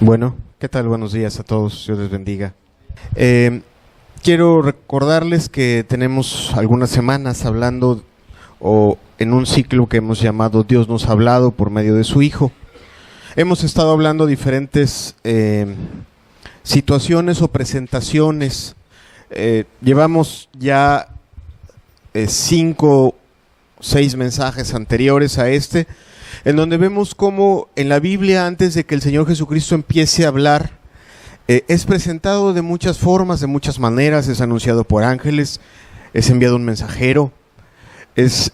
Bueno, ¿qué tal? Buenos días a todos, Dios les bendiga. Quiero recordarles que tenemos algunas semanas hablando en un ciclo que hemos llamado Dios nos ha hablado por medio de su Hijo. Hemos estado hablando de diferentes situaciones o presentaciones. Llevamos ya 5 o 6 mensajes anteriores a este, en donde vemos cómo en la Biblia, antes de que el Señor Jesucristo empiece a hablar, es presentado de muchas formas, de muchas maneras. Es anunciado por ángeles, es enviado un mensajero, nos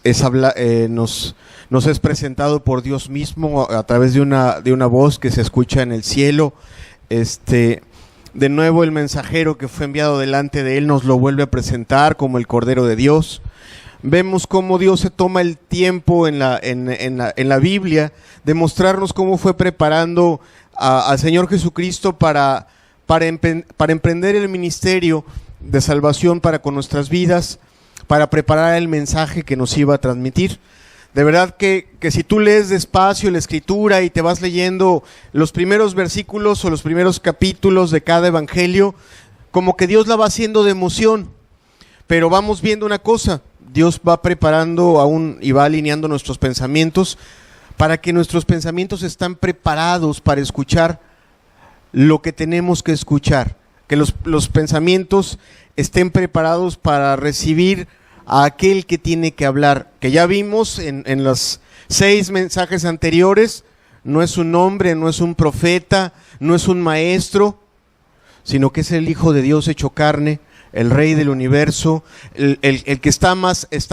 es presentado por Dios mismo a través de una voz que se escucha en el cielo. De nuevo el mensajero que fue enviado delante de él nos lo vuelve a presentar como el Cordero de Dios. Vemos cómo Dios se toma el tiempo en la Biblia de mostrarnos cómo fue preparando al Señor Jesucristo para emprender el ministerio de salvación para con nuestras vidas, para preparar el mensaje que nos iba a transmitir. De verdad que si tú lees despacio la Escritura y te vas leyendo los primeros versículos o los primeros capítulos de cada evangelio, como que Dios la va haciendo de emoción. Pero vamos viendo una cosa: Dios va preparando y va alineando nuestros pensamientos para que nuestros pensamientos están preparados para escuchar lo que tenemos que escuchar, que los pensamientos estén preparados para recibir a aquel que tiene que hablar, que ya vimos en los 6 mensajes anteriores. No es un hombre, no es un profeta, no es un maestro, sino que es el Hijo de Dios hecho carne, el Rey del universo, el que está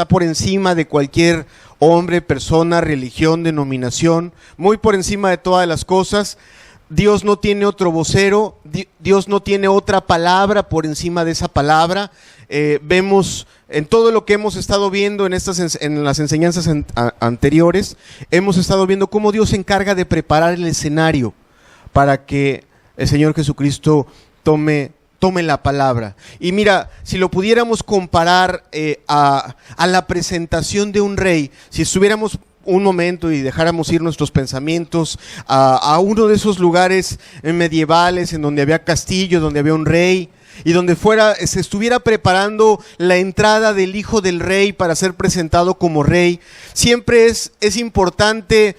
por encima de cualquier hombre, persona, religión, denominación, muy por encima de todas las cosas. Dios no tiene otro vocero, Dios no tiene otra palabra por encima de esa palabra. Vemos en todo lo que hemos estado viendo en las enseñanzas anteriores, hemos estado viendo cómo Dios se encarga de preparar el escenario para que el Señor Jesucristo tome la palabra. Y mira, si lo pudiéramos comparar a la presentación de un rey, si estuviéramos un momento y dejáramos ir nuestros pensamientos a uno de esos lugares medievales en donde había castillos, donde había un rey, y donde se estuviera preparando la entrada del hijo del rey para ser presentado como rey, siempre es importante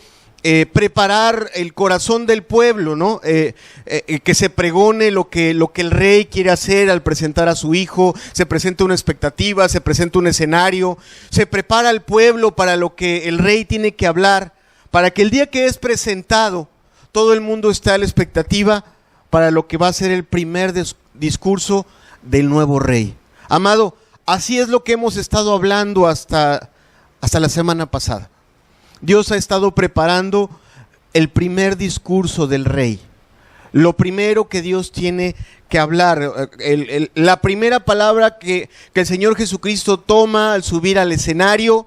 preparar el corazón del pueblo, ¿no? Que se pregone lo que el rey quiere hacer al presentar a su hijo. Se presenta una expectativa, se presenta un escenario, se prepara al pueblo para lo que el rey tiene que hablar, para que el día que es presentado todo el mundo esté a la expectativa para lo que va a ser el primer discurso del nuevo rey. Amado, así es lo que hemos estado hablando hasta la semana pasada. Dios ha estado preparando el primer discurso del rey. Lo primero que Dios tiene que hablar, la primera palabra que el Señor Jesucristo toma al subir al escenario,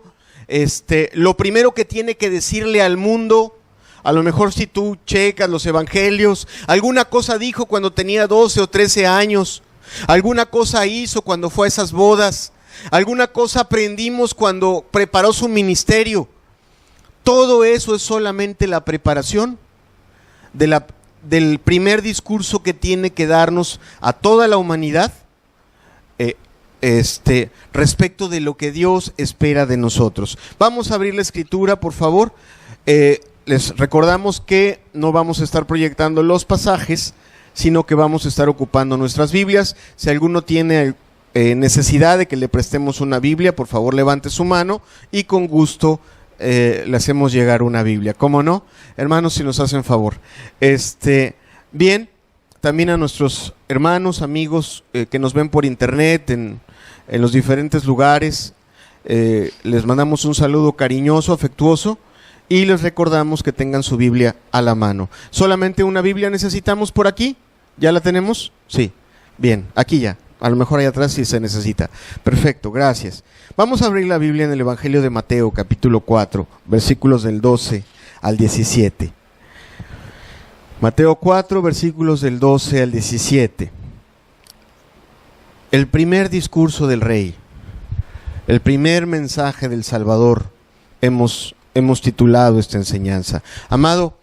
lo primero que tiene que decirle al mundo. A lo mejor si tú checas los evangelios, alguna cosa dijo cuando tenía 12 o 13 años, alguna cosa hizo cuando fue a esas bodas, alguna cosa aprendimos cuando preparó su ministerio. Todo eso es solamente la preparación del primer discurso que tiene que darnos a toda la humanidad respecto de lo que Dios espera de nosotros. Vamos a abrir la Escritura, por favor. Les recordamos que no vamos a estar proyectando los pasajes, sino que vamos a estar ocupando nuestras Biblias. Si alguno tiene necesidad de que le prestemos una Biblia, por favor levante su mano y con gusto le hacemos llegar una Biblia. ¿Cómo no? Hermanos, si nos hacen favor. Bien, también a nuestros hermanos, amigos que nos ven por internet en los diferentes lugares, les mandamos un saludo cariñoso, afectuoso. Y les recordamos que tengan su Biblia a la mano. ¿Solamente una Biblia necesitamos por aquí? ¿Ya la tenemos? Sí. Bien, aquí ya. A lo mejor ahí atrás sí se necesita. Perfecto, gracias. Vamos a abrir la Biblia en el Evangelio de Mateo, capítulo 4, versículos del 12 al 17. Mateo 4, versículos del 12 al 17. El primer discurso del Rey, el primer mensaje del Salvador, hemos titulado esta enseñanza. Amado,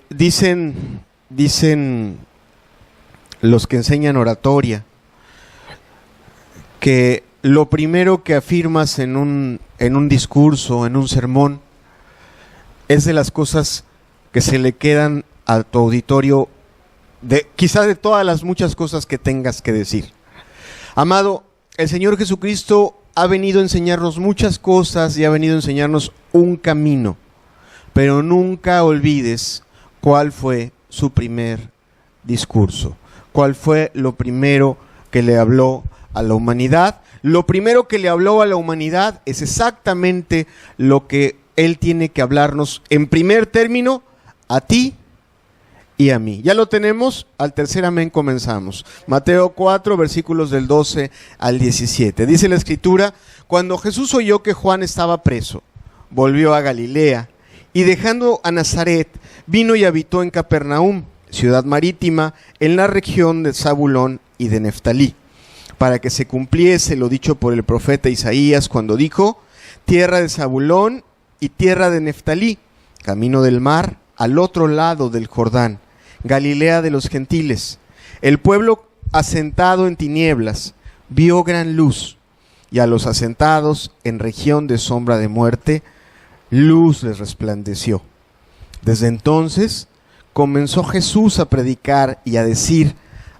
Dicen los que enseñan oratoria que lo primero que afirmas en un discurso, en un sermón, es de las cosas que se le quedan a tu auditorio, quizá de todas las muchas cosas que tengas que decir. Amado, el Señor Jesucristo ha venido a enseñarnos muchas cosas y ha venido a enseñarnos un camino, pero nunca olvides cuál fue su primer discurso, cuál fue lo primero que le habló a la humanidad. Lo primero que le habló a la humanidad es exactamente lo que Él tiene que hablarnos en primer término a ti y a mí. Ya lo tenemos, al tercer amén comenzamos. Mateo 4, versículos del 12 al 17. Dice la Escritura: cuando Jesús oyó que Juan estaba preso, volvió a Galilea, y dejando a Nazaret, vino y habitó en Capernaum, ciudad marítima, en la región de Zabulón y de Neftalí, para que se cumpliese lo dicho por el profeta Isaías cuando dijo: tierra de Zabulón y tierra de Neftalí, camino del mar, al otro lado del Jordán, Galilea de los gentiles. El pueblo asentado en tinieblas vio gran luz, y a los asentados en región de sombra de muerte, luz les resplandeció. Desde entonces comenzó Jesús a predicar y a decir: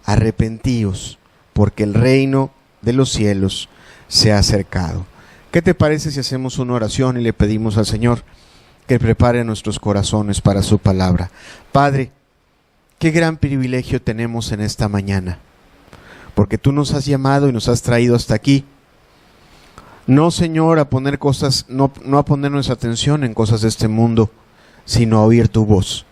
arrepentíos, porque el reino de los cielos se ha acercado. ¿Qué te parece si hacemos una oración y le pedimos al Señor que prepare nuestros corazones para su palabra? Padre, qué gran privilegio tenemos en esta mañana, porque tú nos has llamado y nos has traído hasta aquí. No, Señor, a poner cosas, no a poner nuestra atención en cosas de este mundo, sino a oír tu voz.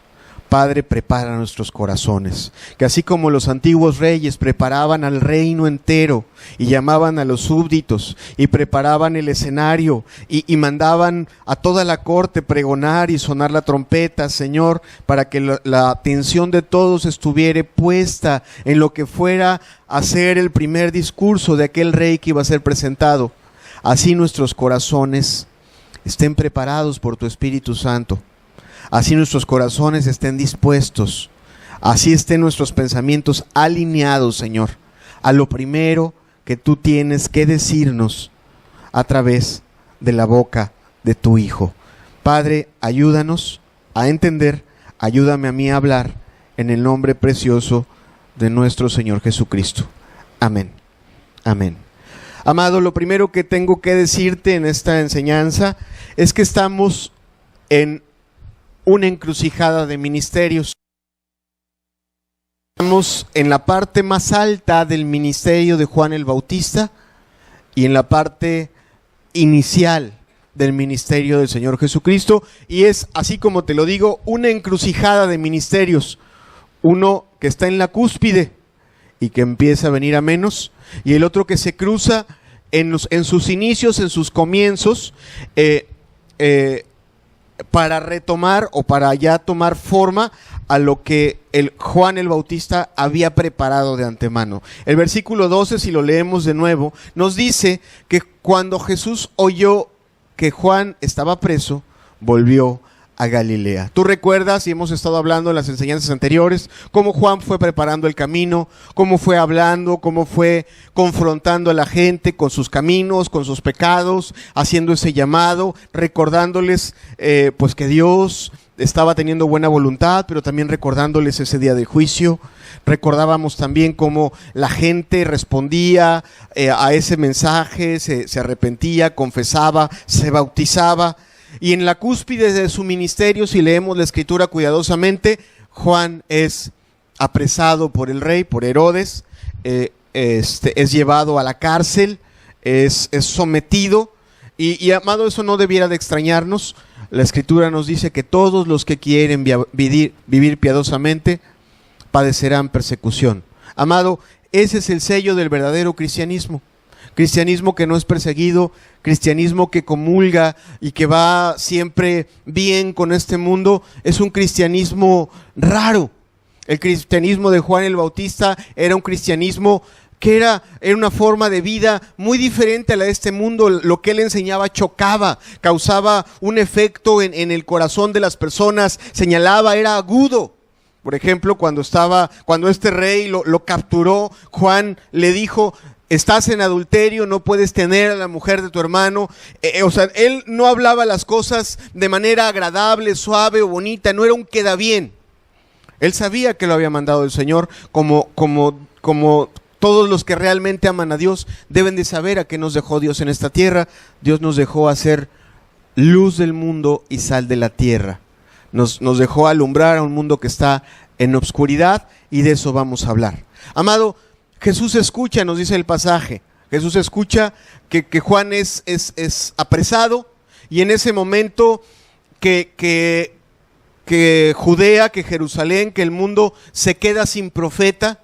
Padre, prepara nuestros corazones, que así como los antiguos reyes preparaban al reino entero y llamaban a los súbditos y preparaban el escenario y mandaban a toda la corte pregonar y sonar la trompeta, Señor, para que la atención de todos estuviera puesta en lo que fuera a ser el primer discurso de aquel rey que iba a ser presentado. Así nuestros corazones estén preparados por tu Espíritu Santo. Así nuestros corazones estén dispuestos, así estén nuestros pensamientos alineados, Señor, a lo primero que tú tienes que decirnos a través de la boca de tu Hijo. Padre, ayúdanos a entender, ayúdame a mí a hablar en el nombre precioso de nuestro Señor Jesucristo. Amén. Amén. Amado, lo primero que tengo que decirte en esta enseñanza es que estamos en una encrucijada de ministerios. Estamos en la parte más alta del ministerio de Juan el Bautista y en la parte inicial del ministerio del Señor Jesucristo, y es, así como te lo digo, una encrucijada de ministerios. Uno que está en la cúspide y que empieza a venir a menos, y el otro que se cruza en sus inicios, en sus comienzos, para retomar o para ya tomar forma a lo que Juan el Bautista había preparado de antemano. El versículo 12, si lo leemos de nuevo, nos dice que cuando Jesús oyó que Juan estaba preso, volvió a Galilea. Tú recuerdas, y hemos estado hablando en las enseñanzas anteriores, cómo Juan fue preparando el camino, cómo fue hablando, cómo fue confrontando a la gente con sus caminos, con sus pecados, haciendo ese llamado, recordándoles pues que Dios estaba teniendo buena voluntad, pero también recordándoles ese día de juicio. Recordábamos también cómo la gente respondía a ese mensaje, se arrepentía, confesaba, se bautizaba. Y en la cúspide de su ministerio, si leemos la Escritura cuidadosamente, Juan es apresado por el rey, por Herodes, es llevado a la cárcel, es sometido, y amado, eso no debiera de extrañarnos. La Escritura nos dice que todos los que quieren vivir piadosamente padecerán persecución. Amado, ese es el sello del verdadero cristianismo. Cristianismo que no es perseguido, cristianismo que comulga y que va siempre bien con este mundo, es un cristianismo raro. El cristianismo de Juan el Bautista era un cristianismo que era una forma de vida muy diferente a la de este mundo. Lo que él enseñaba chocaba, causaba un efecto en el corazón de las personas, señalaba, era agudo. Por ejemplo, cuando este rey lo capturó, Juan le dijo: estás en adulterio, no puedes tener a la mujer de tu hermano. O sea, él no hablaba las cosas de manera agradable, suave o bonita, no era un queda bien. Él sabía que lo había mandado el Señor, como todos los que realmente aman a Dios deben de saber a qué nos dejó Dios en esta tierra. Dios nos dejó hacer luz del mundo y sal de la tierra. Nos dejó alumbrar a un mundo que está en obscuridad, y de eso vamos a hablar. Amado, Jesús escucha, nos dice el pasaje, Jesús escucha que Juan es apresado, y en ese momento que Judea, que Jerusalén, que el mundo se queda sin profeta.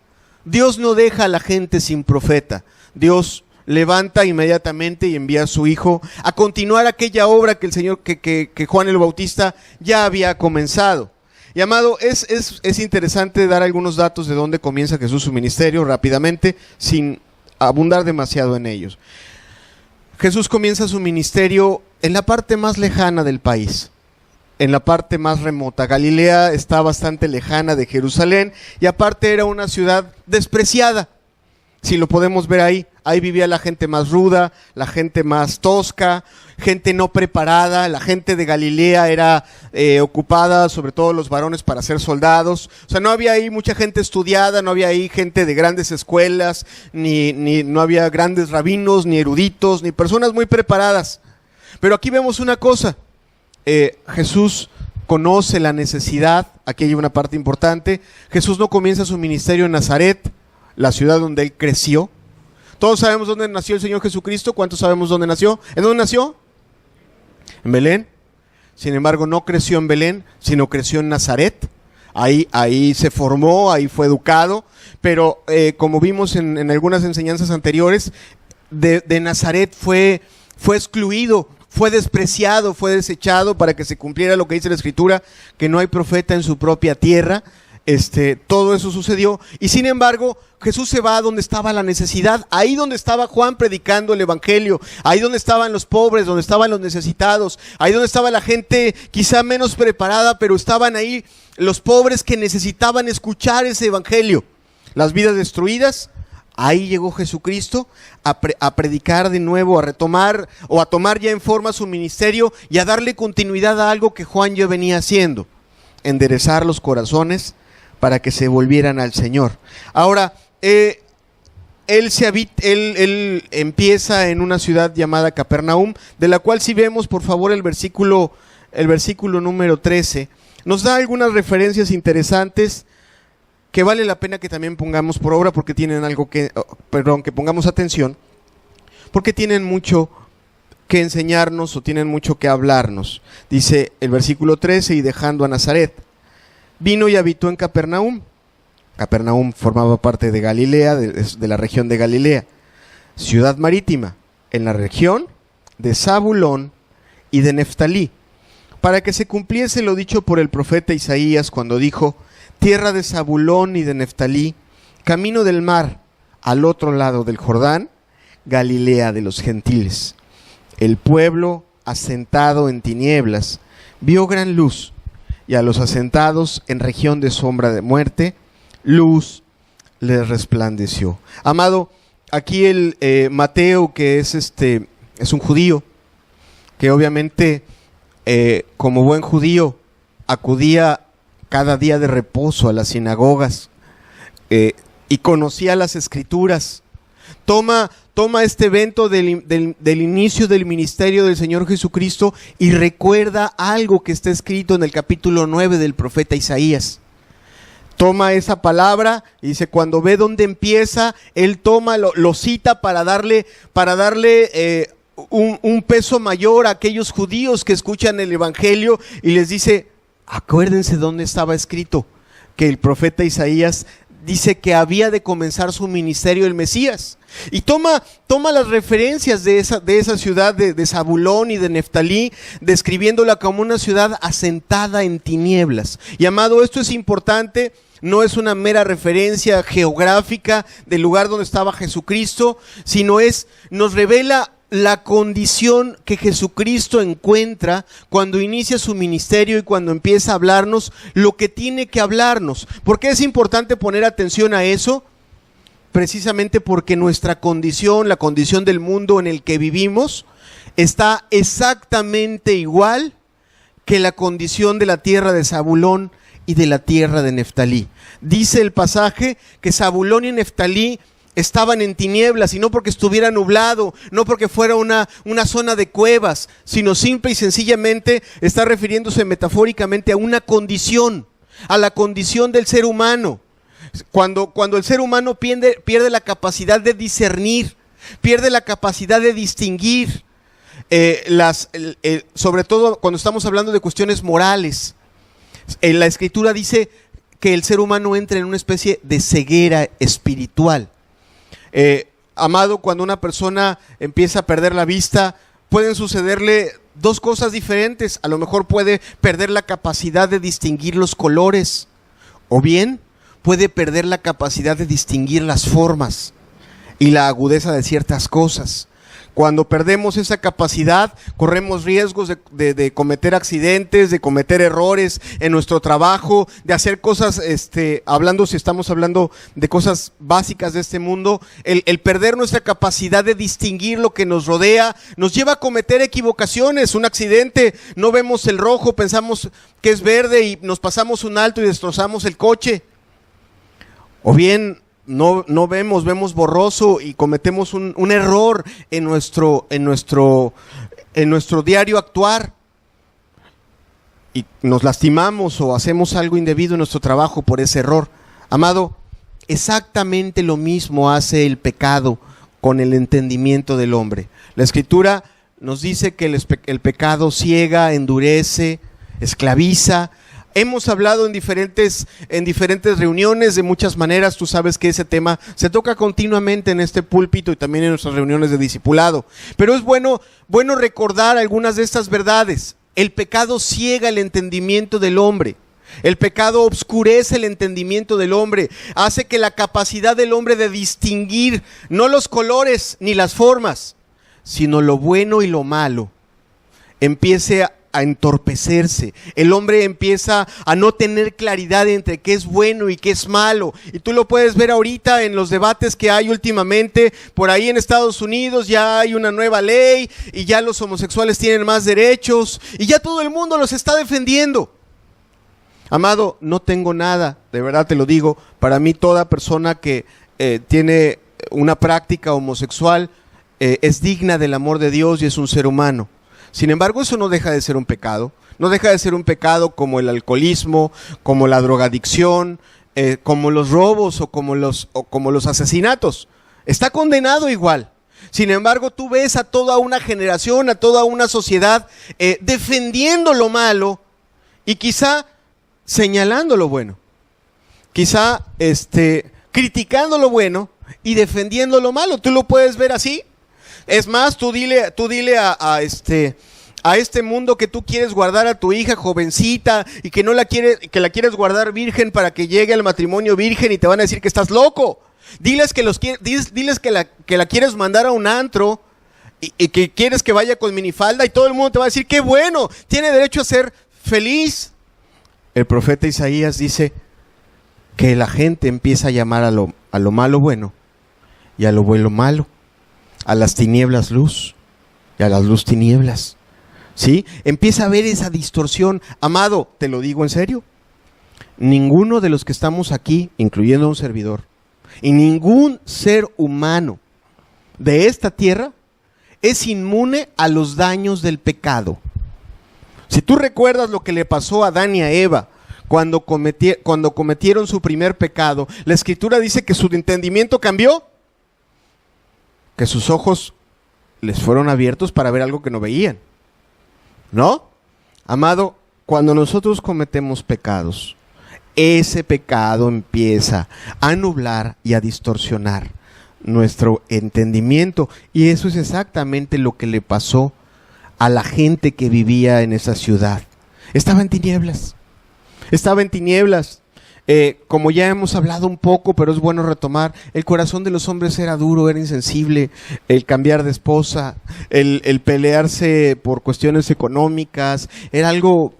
Dios no deja a la gente sin profeta. Dios levanta inmediatamente y envía a su Hijo a continuar aquella obra que el Señor, que Juan el Bautista ya había comenzado. Y amado, es interesante dar algunos datos de dónde comienza Jesús su ministerio rápidamente, sin abundar demasiado en ellos. Jesús comienza su ministerio en la parte más lejana del país, en la parte más remota. Galilea está bastante lejana de Jerusalén, y aparte era una ciudad despreciada. Si lo podemos ver ahí vivía la gente más ruda, la gente más tosca, gente no preparada. La gente de Galilea era ocupada, sobre todo los varones, para ser soldados. O sea, no había ahí mucha gente estudiada, no había ahí gente de grandes escuelas, no había grandes rabinos, ni eruditos, ni personas muy preparadas. Pero aquí vemos una cosa. Jesús conoce la necesidad. Aquí hay una parte importante. Jesús no comienza su ministerio en Nazaret, la ciudad donde él creció. Todos sabemos dónde nació el Señor Jesucristo. ¿Cuántos sabemos dónde nació? ¿En dónde nació? En Belén. Sin embargo, no creció en Belén, sino creció en Nazaret. Ahí se formó, ahí fue educado. Pero como vimos en algunas enseñanzas anteriores, de Nazaret fue excluido, fue despreciado, fue desechado, para que se cumpliera lo que dice la Escritura, que no hay profeta en su propia tierra. Todo eso sucedió, y sin embargo Jesús se va a donde estaba la necesidad, ahí donde estaba Juan predicando el evangelio, ahí donde estaban los pobres, donde estaban los necesitados, ahí donde estaba la gente quizá menos preparada, pero estaban ahí los pobres que necesitaban escuchar ese evangelio. Las vidas destruidas, ahí llegó Jesucristo a predicar de nuevo, a retomar o a tomar ya en forma su ministerio y a darle continuidad a algo que Juan ya venía haciendo: enderezar los corazones para que se volvieran al Señor. Ahora, él empieza en una ciudad llamada Capernaum, de la cual, si vemos por favor el versículo número 13, nos da algunas referencias interesantes que vale la pena que también pongamos por obra, porque tienen que pongamos atención, porque tienen mucho que enseñarnos o tienen mucho que hablarnos. Dice el versículo 13: y dejando a Nazaret, vino y habitó en Capernaum. Capernaum formaba parte de Galilea, de la región de Galilea, ciudad marítima, en la región de Zabulón y de Neftalí, para que se cumpliese lo dicho por el profeta Isaías, cuando dijo: tierra de Zabulón y de Neftalí, camino del mar, al otro lado del Jordán, Galilea de los gentiles. El pueblo asentado en tinieblas vio gran luz, y a los asentados en región de sombra de muerte, luz les resplandeció. Amado, aquí Mateo, que es un judío, que obviamente como buen judío acudía cada día de reposo a las sinagogas y conocía las Escrituras, toma este evento del inicio del ministerio del Señor Jesucristo y recuerda algo que está escrito en el capítulo 9 del profeta Isaías. Toma esa palabra y dice, cuando ve dónde empieza, él lo cita para darle un peso mayor a aquellos judíos que escuchan el evangelio, y les dice: acuérdense dónde estaba escrito que el profeta Isaías dice que había de comenzar su ministerio el Mesías. Y toma las referencias de esa ciudad de Zabulón y de Neftalí, describiéndola como una ciudad asentada en tinieblas. Y amado, esto es importante no es una mera referencia geográfica del lugar donde estaba Jesucristo, sino nos revela la condición que Jesucristo encuentra cuando inicia su ministerio y cuando empieza a hablarnos lo que tiene que hablarnos. ¿Por qué es importante poner atención a eso? Precisamente porque nuestra condición, la condición del mundo en el que vivimos, está exactamente igual que la condición de la tierra de Zabulón y de la tierra de Neftalí. Dice el pasaje que Zabulón y Neftalí estaban en tinieblas, y no porque estuviera nublado, no porque fuera una zona de cuevas, sino simple y sencillamente está refiriéndose metafóricamente a una condición, a la condición del ser humano. Cuando el ser humano pierde la capacidad de discernir, pierde la capacidad de distinguir, sobre todo cuando estamos hablando de cuestiones morales. La Escritura dice que el ser humano entra en una especie de ceguera espiritual. Amado, cuando una persona empieza a perder la vista, pueden sucederle dos cosas diferentes. A lo mejor puede perder la capacidad de distinguir los colores, o bien puede perder la capacidad de distinguir las formas y la agudeza de ciertas cosas. Cuando perdemos esa capacidad, corremos riesgos de cometer accidentes, de cometer errores en nuestro trabajo, de hacer cosas, si estamos hablando de cosas básicas de este mundo, el perder nuestra capacidad de distinguir lo que nos rodea, nos lleva a cometer equivocaciones. Un accidente, no vemos el rojo, pensamos que es verde y nos pasamos un alto y destrozamos el coche. O bien no vemos borroso y cometemos un error en nuestro diario actuar y nos lastimamos o hacemos algo indebido en nuestro trabajo por ese error. Amado, exactamente lo mismo hace el pecado con el entendimiento del hombre. La Escritura nos dice que el pecado ciega, endurece, esclaviza. Hemos hablado en diferentes reuniones de muchas maneras. Tú sabes que ese tema se toca continuamente en este púlpito y también en nuestras reuniones de discipulado. Pero es bueno recordar algunas de estas verdades. El pecado ciega el entendimiento del hombre. El pecado obscurece el entendimiento del hombre. Hace que la capacidad del hombre de distinguir no los colores ni las formas, sino lo bueno y lo malo, empiece a entorpecerse. El hombre empieza a no tener claridad entre qué es bueno y qué es malo. Y tú lo puedes ver ahorita en los debates que hay últimamente. Por ahí en Estados Unidos ya hay una nueva ley y ya los homosexuales tienen más derechos y ya todo el mundo los está defendiendo. Amado, no tengo nada, de verdad te lo digo. Para mí toda persona que tiene una práctica homosexual es digna del amor de Dios y es un ser humano. Sin embargo, eso no deja de ser un pecado. No deja de ser un pecado como el alcoholismo, como la drogadicción, como los robos o como los asesinatos. Está condenado igual. Sin embargo, tú ves a toda una generación, a toda una sociedad defendiendo lo malo y quizá señalando lo bueno. Quizá criticando lo bueno y defendiendo lo malo. Tú lo puedes ver así. Es más, tú dile a este mundo que tú quieres guardar a tu hija jovencita y que la quieres guardar virgen para que llegue al matrimonio virgen y te van a decir que estás loco. Diles que la quieres mandar a un antro y que quieres que vaya con minifalda y todo el mundo te va a decir qué bueno, tiene derecho a ser feliz. El profeta Isaías dice que la gente empieza a llamar a lo malo bueno y a lo bueno malo. A las tinieblas luz y a las luz tinieblas. ¿Sí? Empieza a ver esa distorsión. Amado, te lo digo en serio. Ninguno de los que estamos aquí, incluyendo a un servidor, y ningún ser humano de esta tierra es inmune a los daños del pecado. Si tú recuerdas lo que le pasó a Adán y a Eva cuando cometieron su primer pecado, la Escritura dice que su entendimiento cambió, que sus ojos les fueron abiertos para ver algo que no veían. ¿No? Amado, cuando nosotros cometemos pecados, ese pecado empieza a nublar y a distorsionar nuestro entendimiento. Y eso es exactamente lo que le pasó a la gente que vivía en esa ciudad. Estaba en tinieblas. Como ya hemos hablado un poco, pero es bueno retomar, el corazón de los hombres era duro, era insensible. El cambiar de esposa, el pelearse por cuestiones económicas, era algo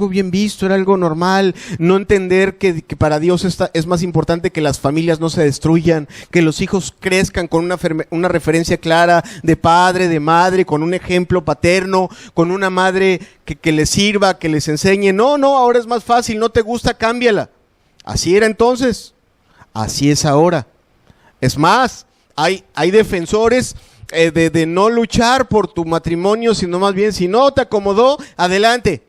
bien visto, era algo normal. No entender que para Dios es más importante que las familias no se destruyan, que los hijos crezcan con una referencia clara de padre, de madre, con un ejemplo paterno, con una madre que les sirva, que les enseñe. No, ahora es más fácil, no te gusta, cámbiala. Así era entonces, así es ahora. Es más, hay defensores de no luchar por tu matrimonio, sino más bien, si no te acomodó, adelante,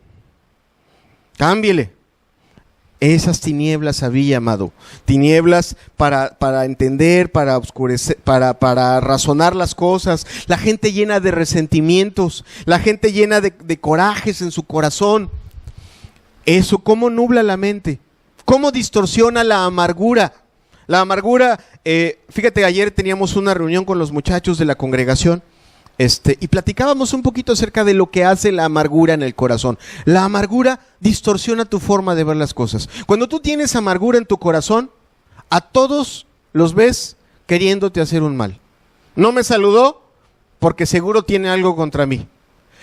cámbiele. Esas tinieblas había, amado, tinieblas para entender, para oscurecer, para razonar las cosas, la gente llena de resentimientos, la gente llena de corajes en su corazón. Eso, ¿cómo nubla la mente? ¿Cómo distorsiona la amargura? La amargura, fíjate, ayer teníamos una reunión con los muchachos de la congregación, y platicábamos un poquito acerca de lo que hace la amargura en el corazón. La amargura distorsiona tu forma de ver las cosas. Cuando tú tienes amargura en tu corazón, a todos los ves queriéndote hacer un mal. No me saludó porque seguro tiene algo contra mí.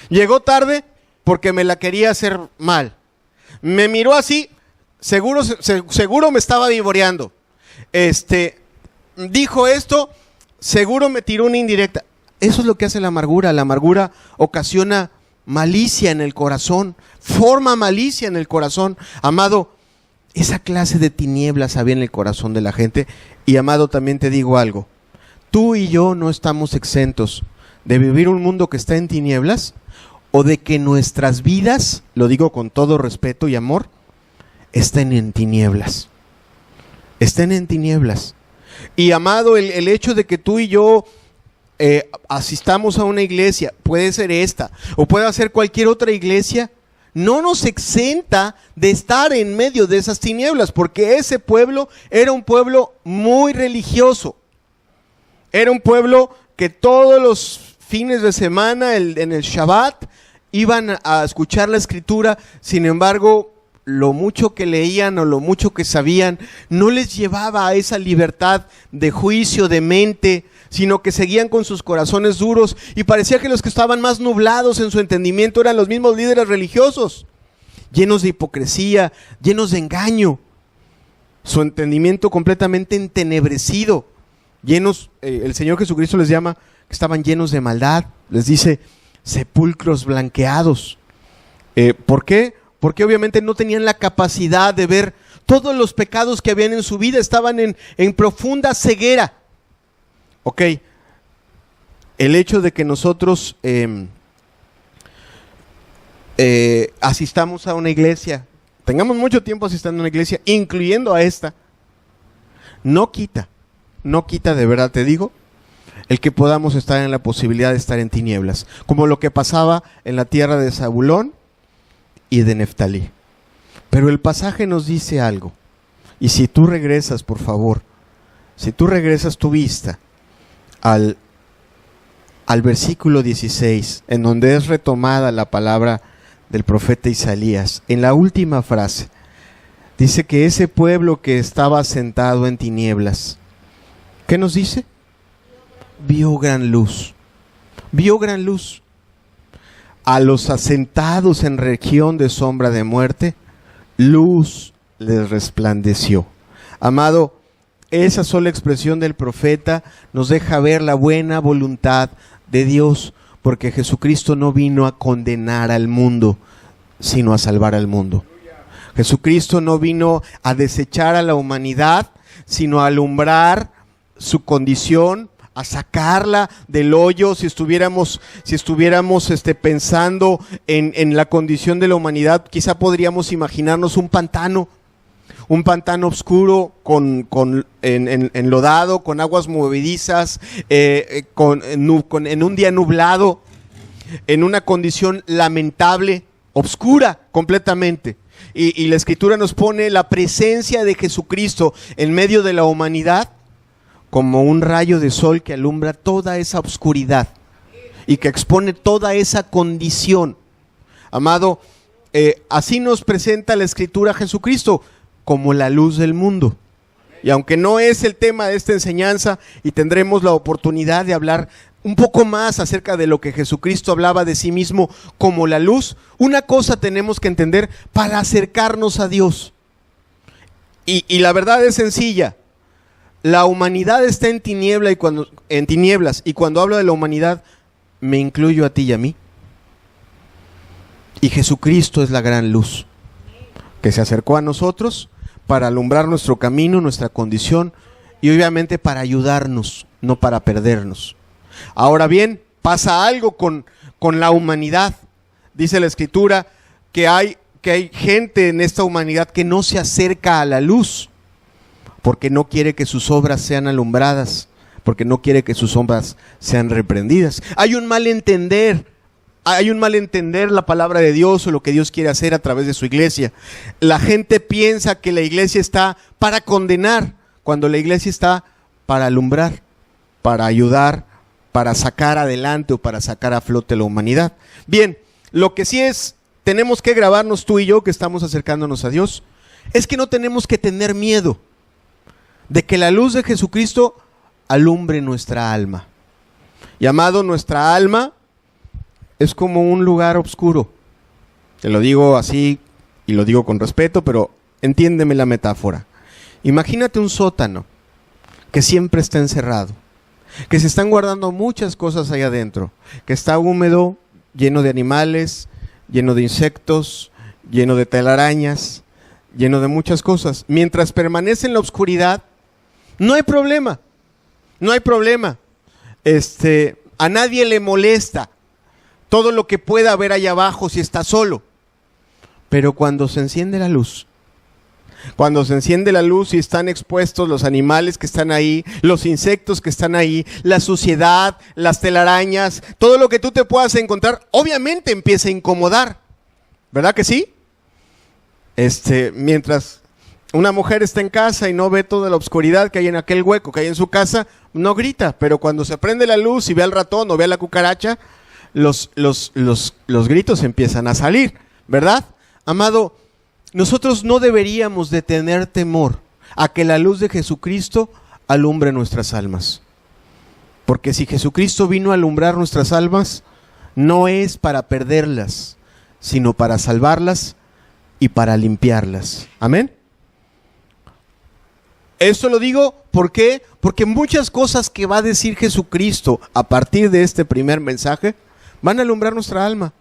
Llegó tarde porque me la quería hacer mal. Me miró así, seguro me estaba vivoreando. Dijo esto, seguro me tiró una indirecta. Eso es lo que hace la amargura. La amargura ocasiona malicia en el corazón, forma malicia en el corazón. Amado, esa clase de tinieblas había en el corazón de la gente. Y amado, también te digo algo, tú y yo no estamos exentos de vivir un mundo que está en tinieblas, o de que nuestras vidas, lo digo con todo respeto y amor, estén en tinieblas. Estén en tinieblas. Y amado, el hecho de que tú y yo asistamos a una iglesia, puede ser esta, o puede ser cualquier otra iglesia, no nos exenta de estar en medio de esas tinieblas, porque ese pueblo era un pueblo muy religioso. Era un pueblo que todos los fines de semana, en el Shabbat, iban a escuchar la escritura. Sin embargo, lo mucho que leían o lo mucho que sabían no les llevaba a esa libertad de juicio, de mente, sino que seguían con sus corazones duros, y parecía que los que estaban más nublados en su entendimiento eran los mismos líderes religiosos, llenos de hipocresía, llenos de engaño, su entendimiento completamente entenebrecido, llenos, el Señor Jesucristo les llama que estaban llenos de maldad, les dice sepulcros blanqueados. ¿Por qué? Porque obviamente no tenían la capacidad de ver todos los pecados que habían en su vida, estaban en profunda ceguera. Ok, el hecho de que nosotros asistamos a una iglesia, tengamos mucho tiempo asistiendo a una iglesia, incluyendo a esta, no quita de verdad, te digo, el que podamos estar en la posibilidad de estar en tinieblas, como lo que pasaba en la tierra de Zabulón y de Neftalí. Pero el pasaje nos dice algo, y si tú regresas, por favor, si tú regresas tu vista al versículo 16, en donde es retomada la palabra del profeta Isaías, en la última frase, dice que ese pueblo que estaba sentado en tinieblas, ¿qué nos dice? Vio gran luz, vio gran luz. A los asentados en región de sombra de muerte, luz les resplandeció. Amado, esa sola expresión del profeta nos deja ver la buena voluntad de Dios, porque Jesucristo no vino a condenar al mundo, sino a salvar al mundo. Jesucristo no vino a desechar a la humanidad, sino a alumbrar su condición, a sacarla del hoyo. Si estuviéramos pensando en la condición de la humanidad, quizá podríamos imaginarnos un pantano oscuro, enlodado, con aguas movedizas, en un día nublado, en una condición lamentable, oscura completamente. Y la Escritura nos pone la presencia de Jesucristo en medio de la humanidad como un rayo de sol que alumbra toda esa oscuridad y que expone toda esa condición. Amado, así nos presenta la Escritura a Jesucristo. como la luz del mundo. Y aunque no es el tema de esta enseñanza y tendremos la oportunidad de hablar un poco más acerca de lo que Jesucristo hablaba de sí mismo como la luz, una cosa tenemos que entender para acercarnos a Dios. Y la verdad es sencilla. La humanidad está en tinieblas, y cuando hablo de la humanidad me incluyo a ti y a mí. Y Jesucristo es la gran luz que se acercó a nosotros para alumbrar nuestro camino, nuestra condición, y obviamente para ayudarnos, no para perdernos. Ahora bien, pasa algo con la humanidad. Dice la Escritura que hay gente en esta humanidad que no se acerca a la luz, porque no quiere que sus obras sean alumbradas, porque no quiere que sus obras sean reprendidas. Hay un malentender la palabra de Dios o lo que Dios quiere hacer a través de su iglesia. La gente piensa que la iglesia está para condenar, cuando la iglesia está para alumbrar, para ayudar, para sacar adelante o para sacar a flote la humanidad. Bien, lo que sí tenemos que grabarnos tú y yo que estamos acercándonos a Dios, es que no tenemos que tener miedo de que la luz de Jesucristo alumbre nuestra alma. Y amado, nuestra alma es como un lugar oscuro. Te lo digo así y lo digo con respeto, pero entiéndeme la metáfora. Imagínate un sótano que siempre está encerrado, que se están guardando muchas cosas ahí adentro, que está húmedo, lleno de animales, lleno de insectos, lleno de telarañas, lleno de muchas cosas. Mientras permanece en la oscuridad, no hay problema, no hay problema. A nadie le molesta todo lo que pueda haber allá abajo si está solo. Pero cuando se enciende la luz, y están expuestos los animales que están ahí, los insectos que están ahí, la suciedad, las telarañas, todo lo que tú te puedas encontrar, obviamente empieza a incomodar, ¿verdad que sí? Mientras una mujer está en casa y no ve toda la oscuridad que hay en aquel hueco que hay en su casa, no grita, pero cuando se prende la luz y ve al ratón o ve a la cucaracha, los gritos empiezan a salir, ¿verdad? Amado, nosotros no deberíamos de tener temor a que la luz de Jesucristo alumbre nuestras almas. Porque si Jesucristo vino a alumbrar nuestras almas, no es para perderlas, sino para salvarlas y para limpiarlas. ¿Amén? Esto lo digo, ¿por qué? Porque muchas cosas que va a decir Jesucristo a partir de este primer mensaje van a alumbrar nuestra alma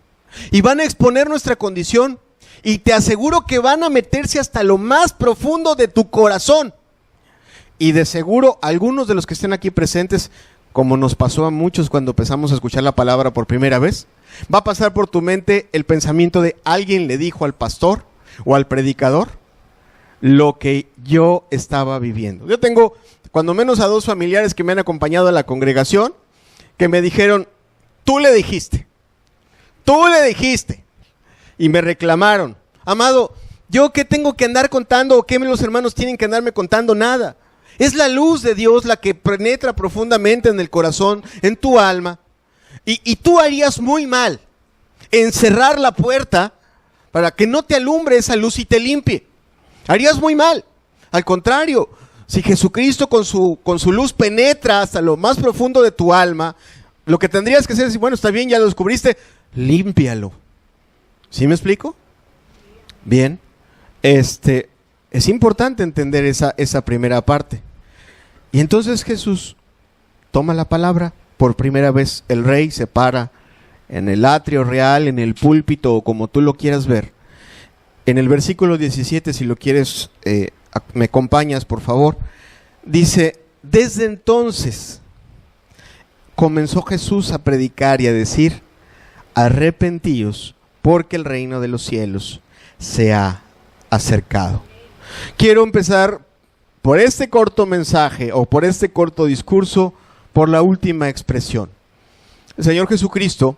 y van a exponer nuestra condición, y te aseguro que van a meterse hasta lo más profundo de tu corazón. Y de seguro algunos de los que estén aquí presentes, como nos pasó a muchos cuando empezamos a escuchar la palabra por primera vez, va a pasar por tu mente el pensamiento de: alguien le dijo al pastor o al predicador lo que yo estaba viviendo. Yo tengo cuando menos a 2 familiares que me han acompañado a la congregación que me dijeron: tú le dijiste, y me reclamaron. Amado, ¿yo qué tengo que andar contando o qué los hermanos tienen que andarme contando? Nada. Es la luz de Dios la que penetra profundamente en el corazón, en tu alma. Y tú harías muy mal en cerrar la puerta para que no te alumbre esa luz y te limpie. Harías muy mal. Al contrario, si Jesucristo con su luz penetra hasta lo más profundo de tu alma, lo que tendrías que hacer es: bueno, está bien, ya lo descubriste, límpialo. ¿Sí me explico? Bien, es importante entender esa primera parte. Y entonces Jesús toma la palabra. Por primera vez el rey se para en el atrio real, en el púlpito, o como tú lo quieras ver. En el versículo 17, si lo quieres, me acompañas por favor. Dice: desde entonces comenzó Jesús a predicar y a decir: arrepentíos, porque el reino de los cielos se ha acercado. Quiero empezar por este corto mensaje o por este corto discurso por la última expresión. El Señor Jesucristo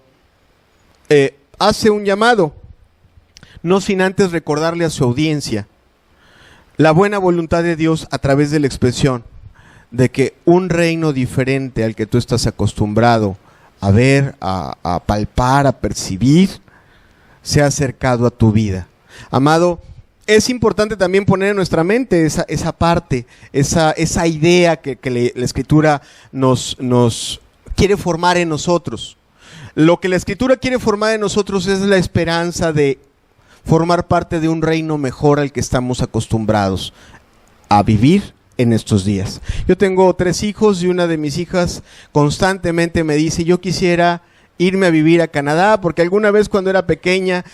hace un llamado, no sin antes recordarle a su audiencia la buena voluntad de Dios a través de la expresión de que un reino diferente al que tú estás acostumbrado a ver, a palpar, a percibir, se ha acercado a tu vida. Amado, es importante también poner en nuestra mente esa parte, esa idea que la Escritura nos quiere formar en nosotros. Lo que la Escritura quiere formar en nosotros es la esperanza de formar parte de un reino mejor al que estamos acostumbrados a vivir en estos días. Yo tengo 3 hijos y una de mis hijas constantemente me dice: yo quisiera irme a vivir a Canadá, porque alguna vez cuando era pequeña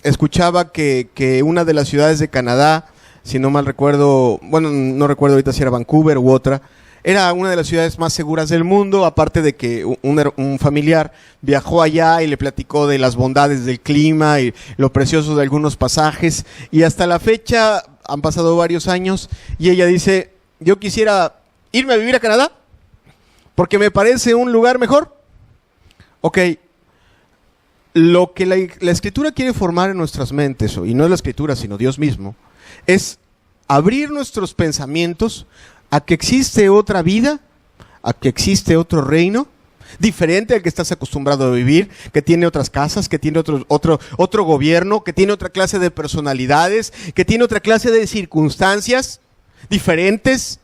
escuchaba que una de las ciudades de Canadá, si no mal recuerdo, bueno, no recuerdo ahorita si era Vancouver u otra, era una de las ciudades más seguras del mundo, aparte de que un familiar viajó allá y le platicó de las bondades del clima y lo precioso de algunos pasajes, y hasta la fecha han pasado varios años y ella dice: yo quisiera irme a vivir a Canadá porque me parece un lugar mejor. Ok, lo que la Escritura quiere formar en nuestras mentes, y no es la Escritura sino Dios mismo, es abrir nuestros pensamientos a que existe otra vida, a que existe otro reino diferente al que estás acostumbrado a vivir, que tiene otras casas, que tiene otro gobierno, que tiene otra clase de personalidades, que tiene otra clase de circunstancias diferentes,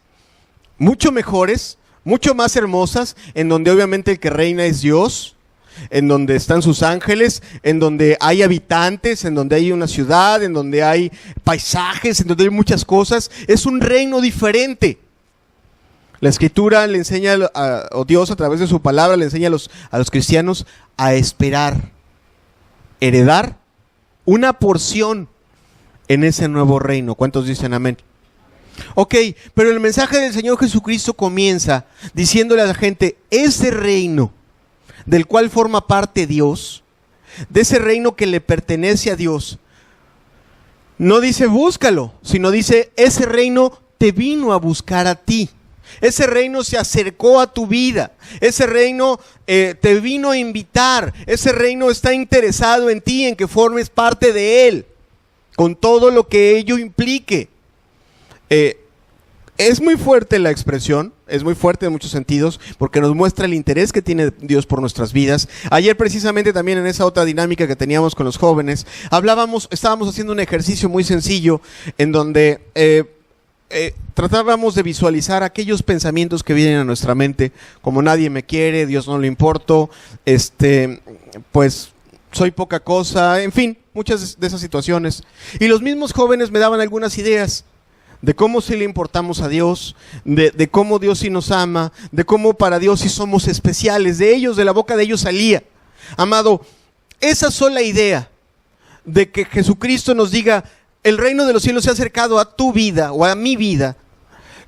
mucho mejores, mucho más hermosas, en donde obviamente el que reina es Dios, en donde están sus ángeles, en donde hay habitantes, en donde hay una ciudad, en donde hay paisajes, en donde hay muchas cosas. Es un reino diferente. La Escritura le enseña, o Dios a través de su palabra le enseña a los cristianos a esperar, heredar una porción en ese nuevo reino. ¿Cuántos dicen amén? Ok, pero el mensaje del Señor Jesucristo comienza diciéndole a la gente: ese reino del cual forma parte Dios, de ese reino que le pertenece a Dios, no dice búscalo, sino dice: ese reino te vino a buscar a ti. Ese reino se acercó a tu vida. Ese reino te vino a invitar. Ese reino está interesado en ti, en que formes parte de él, con todo lo que ello implique. Es muy fuerte la expresión, es muy fuerte en muchos sentidos, porque nos muestra el interés que tiene Dios por nuestras vidas. Ayer precisamente también en esa otra dinámica que teníamos con los jóvenes, estábamos haciendo un ejercicio muy sencillo en donde tratábamos de visualizar aquellos pensamientos que vienen a nuestra mente, como nadie me quiere, Dios no le importo, pues soy poca cosa, en fin, muchas de esas situaciones. Y los mismos jóvenes me daban algunas ideas de cómo sí le importamos a Dios, de cómo Dios sí nos ama, de cómo para Dios sí somos especiales. De la boca de ellos salía: amado, esa sola idea de que Jesucristo nos diga: el reino de los cielos se ha acercado a tu vida o a mi vida,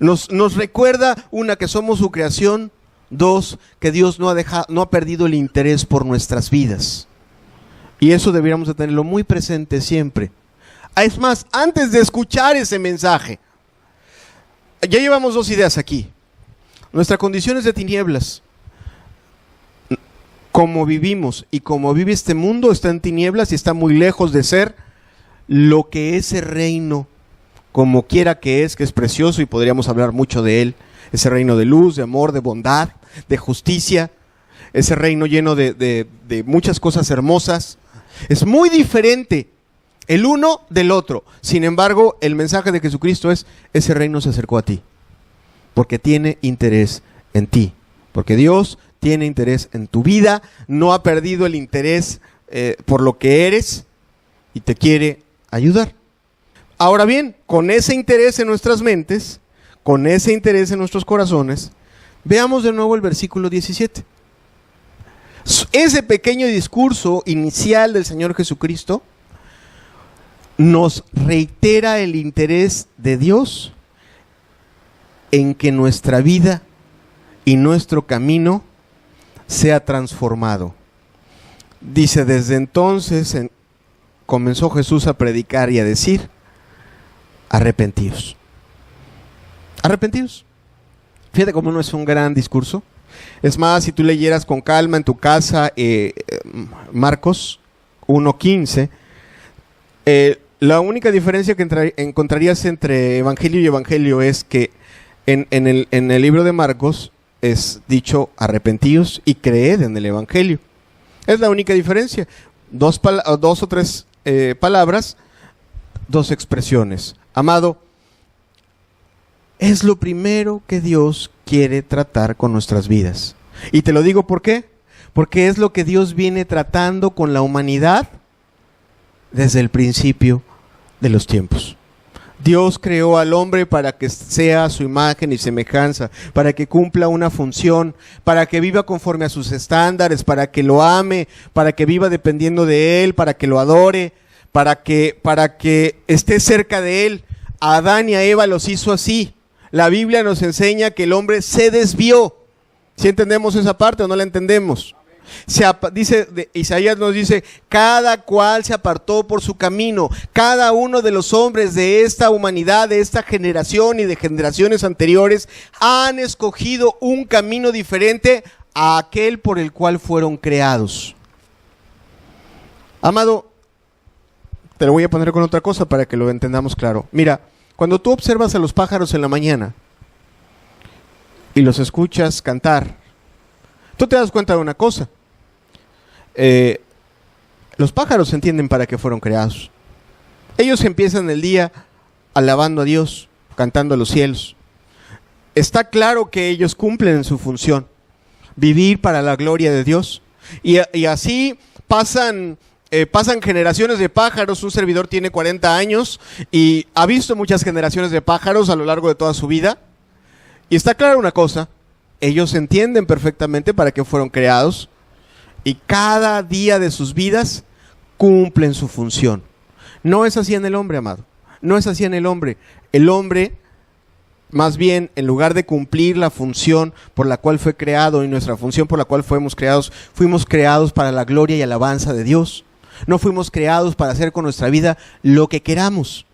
nos recuerda, 1, que somos su creación; 2, que Dios no ha perdido el interés por nuestras vidas. Y eso deberíamos de tenerlo muy presente siempre. Es más, antes de escuchar ese mensaje, ya llevamos 2 ideas aquí. Nuestra condición es de tinieblas. Como vivimos y como vive este mundo, está en tinieblas y está muy lejos de ser lo que ese reino, como quiera que es precioso y podríamos hablar mucho de él. Ese reino de luz, de amor, de bondad, de justicia. Ese reino lleno de muchas cosas hermosas. Es muy diferente el uno del otro. Sin embargo, el mensaje de Jesucristo es: ese reino se acercó a ti, porque tiene interés en ti, porque Dios tiene interés en tu vida, no ha perdido el interés por lo que eres y te quiere ayudar. Ahora bien, con ese interés en nuestras mentes, con ese interés en nuestros corazones, veamos de nuevo el versículo 17. Ese pequeño discurso inicial del Señor Jesucristo nos reitera el interés de Dios en que nuestra vida y nuestro camino sea transformado. Dice: desde entonces comenzó Jesús a predicar y a decir: arrepentíos. Arrepentíos. Fíjate cómo no es un gran discurso. Es más, si tú leyeras con calma en tu casa Marcos 1:15, la única diferencia que encontrarías entre evangelio y evangelio es que en el libro de Marcos es dicho: arrepentíos y creed en el evangelio. Es la única diferencia. 2 o 3 palabras dos expresiones. Amado, es lo primero que Dios quiere tratar con nuestras vidas. Y te lo digo ¿por qué? Porque es lo que Dios viene tratando con la humanidad desde el principio de los tiempos. Dios creó al hombre para que sea a su imagen y semejanza, para que cumpla una función, para que viva conforme a sus estándares, para que lo ame, para que viva dependiendo de él, para que lo adore, para que esté cerca de él. A Adán y a Eva los hizo así. La Biblia nos enseña que el hombre se desvió. ¿Sí entendemos esa parte o no la entendemos? Isaías nos dice, cada cual se apartó por su camino. Cada uno de los hombres de esta humanidad, de esta generación y de generaciones anteriores, han escogido un camino diferente a aquel por el cual fueron creados. Amado, te lo voy a poner con otra cosa para que lo entendamos claro. Mira, cuando tú observas a los pájaros en la mañana y los escuchas cantar, tú te das cuenta de una cosa. Los pájaros entienden para qué fueron creados. Ellos empiezan el día alabando a Dios, cantando a los cielos. Está claro que ellos cumplen su función, vivir para la gloria de Dios. Y así pasan generaciones de pájaros. Un servidor tiene 40 años y ha visto muchas generaciones de pájaros a lo largo de toda su vida. Y está claro una cosa, ellos entienden perfectamente para qué fueron creados. Y cada día de sus vidas cumplen su función. No es así en el hombre, amado. No es así en el hombre. El hombre, más bien, en lugar de cumplir la función por la cual fue creado y nuestra función por la cual fuimos creados para la gloria y alabanza de Dios. No fuimos creados para hacer con nuestra vida lo que queramos.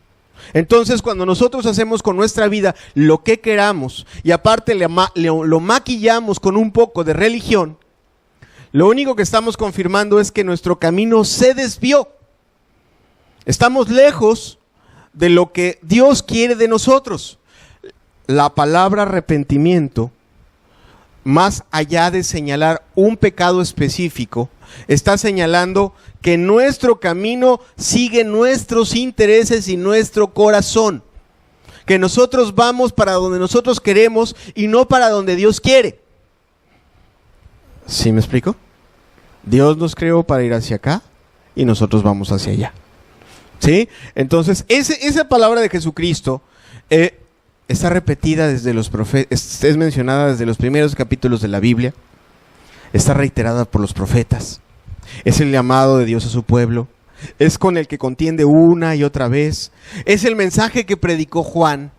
Entonces, cuando nosotros hacemos con nuestra vida lo que queramos y aparte lo maquillamos con un poco de religión, lo único que estamos confirmando es que nuestro camino se desvió. Estamos lejos de lo que Dios quiere de nosotros. La palabra arrepentimiento, más allá de señalar un pecado específico, está señalando que nuestro camino sigue nuestros intereses y nuestro corazón. Que nosotros vamos para donde nosotros queremos y no para donde Dios quiere. ¿Sí me explico? Dios nos creó para ir hacia acá y nosotros vamos hacia allá. ¿Sí? Entonces, esa palabra de Jesucristo está repetida desde los profetas, es mencionada desde los primeros capítulos de la Biblia, está reiterada por los profetas, es el llamado de Dios a su pueblo, es con el que contiende una y otra vez, es el mensaje que predicó Juan.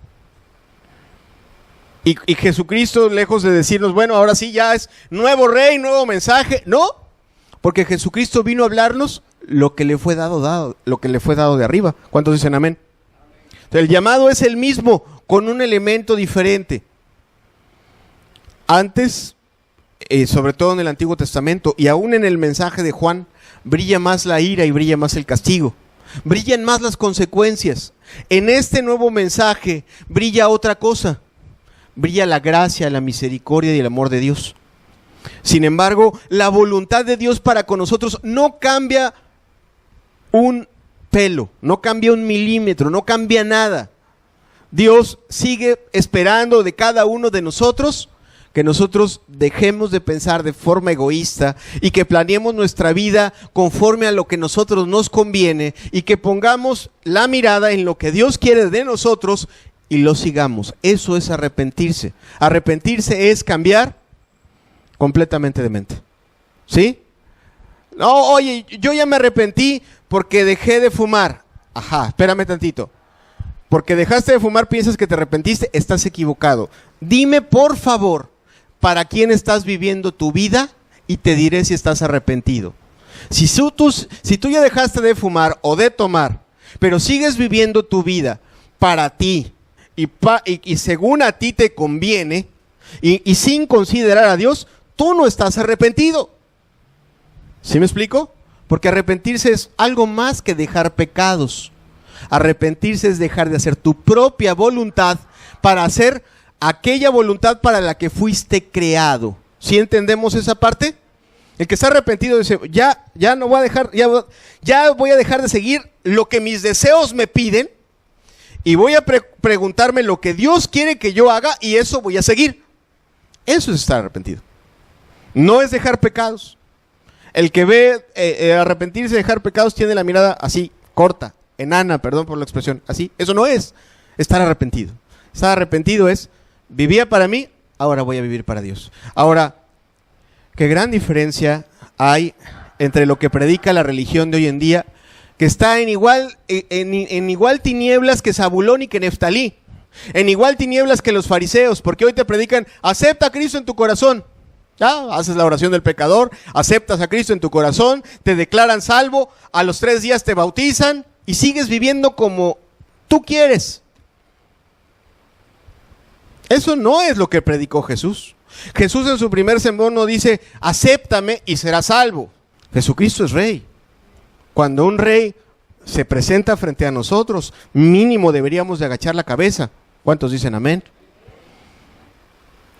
Y Jesucristo, lejos de decirnos, bueno, ahora sí ya es nuevo rey, nuevo mensaje, no, porque Jesucristo vino a hablarnos lo que le fue dado de arriba. ¿Cuántos dicen amén? Entonces, el llamado es el mismo, con un elemento diferente. Antes, sobre todo en el Antiguo Testamento, y aún en el mensaje de Juan, brilla más la ira y brilla más el castigo. Brillan más las consecuencias. En este nuevo mensaje brilla otra cosa. Brilla la gracia, la misericordia y el amor de Dios. Sin embargo, la voluntad de Dios para con nosotros no cambia un pelo, no cambia un milímetro, no cambia nada. Dios sigue esperando de cada uno de nosotros que nosotros dejemos de pensar de forma egoísta y que planeemos nuestra vida conforme a lo que a nosotros nos conviene y que pongamos la mirada en lo que Dios quiere de nosotros y lo sigamos. Eso es arrepentirse. Arrepentirse es cambiar completamente de mente. ¿Sí? No, oye, yo ya me arrepentí porque dejé de fumar. Ajá, espérame tantito. Porque dejaste de fumar, piensas que te arrepentiste, estás equivocado. Dime, por favor, para quién estás viviendo tu vida y te diré si estás arrepentido. Si tú ya dejaste de fumar o de tomar, pero sigues viviendo tu vida para ti y según a ti te conviene y sin considerar a Dios, tú no estás arrepentido. ¿Sí me explico? Porque arrepentirse es algo más que dejar pecados. Arrepentirse es dejar de hacer tu propia voluntad para hacer aquella voluntad para la que fuiste creado. ¿Sí entendemos esa parte? El que está arrepentido dice, ya no voy a dejar, ya voy a dejar de seguir lo que mis deseos me piden y voy a preguntarme lo que Dios quiere que yo haga y eso voy a seguir. Eso es estar arrepentido. No es dejar pecados. El que ve arrepentirse y dejar pecados tiene la mirada así, corta, enana, perdón por la expresión, así. Eso no es estar arrepentido. Estar arrepentido es, vivía para mí, ahora voy a vivir para Dios. Ahora, qué gran diferencia hay entre lo que predica la religión de hoy en día, que está en igual tinieblas que Zabulón y que Neftalí, en igual tinieblas que los fariseos, porque hoy te predican, acepta a Cristo en tu corazón. ¿Ya? Haces la oración del pecador, aceptas a Cristo en tu corazón, te declaran salvo, a los 3 días te bautizan y sigues viviendo como tú quieres. Eso no es lo que predicó Jesús. Jesús en su primer sermón no dice, acéptame y serás salvo. Jesucristo es rey. Cuando un rey se presenta frente a nosotros, mínimo deberíamos de agachar la cabeza. ¿Cuántos dicen amén?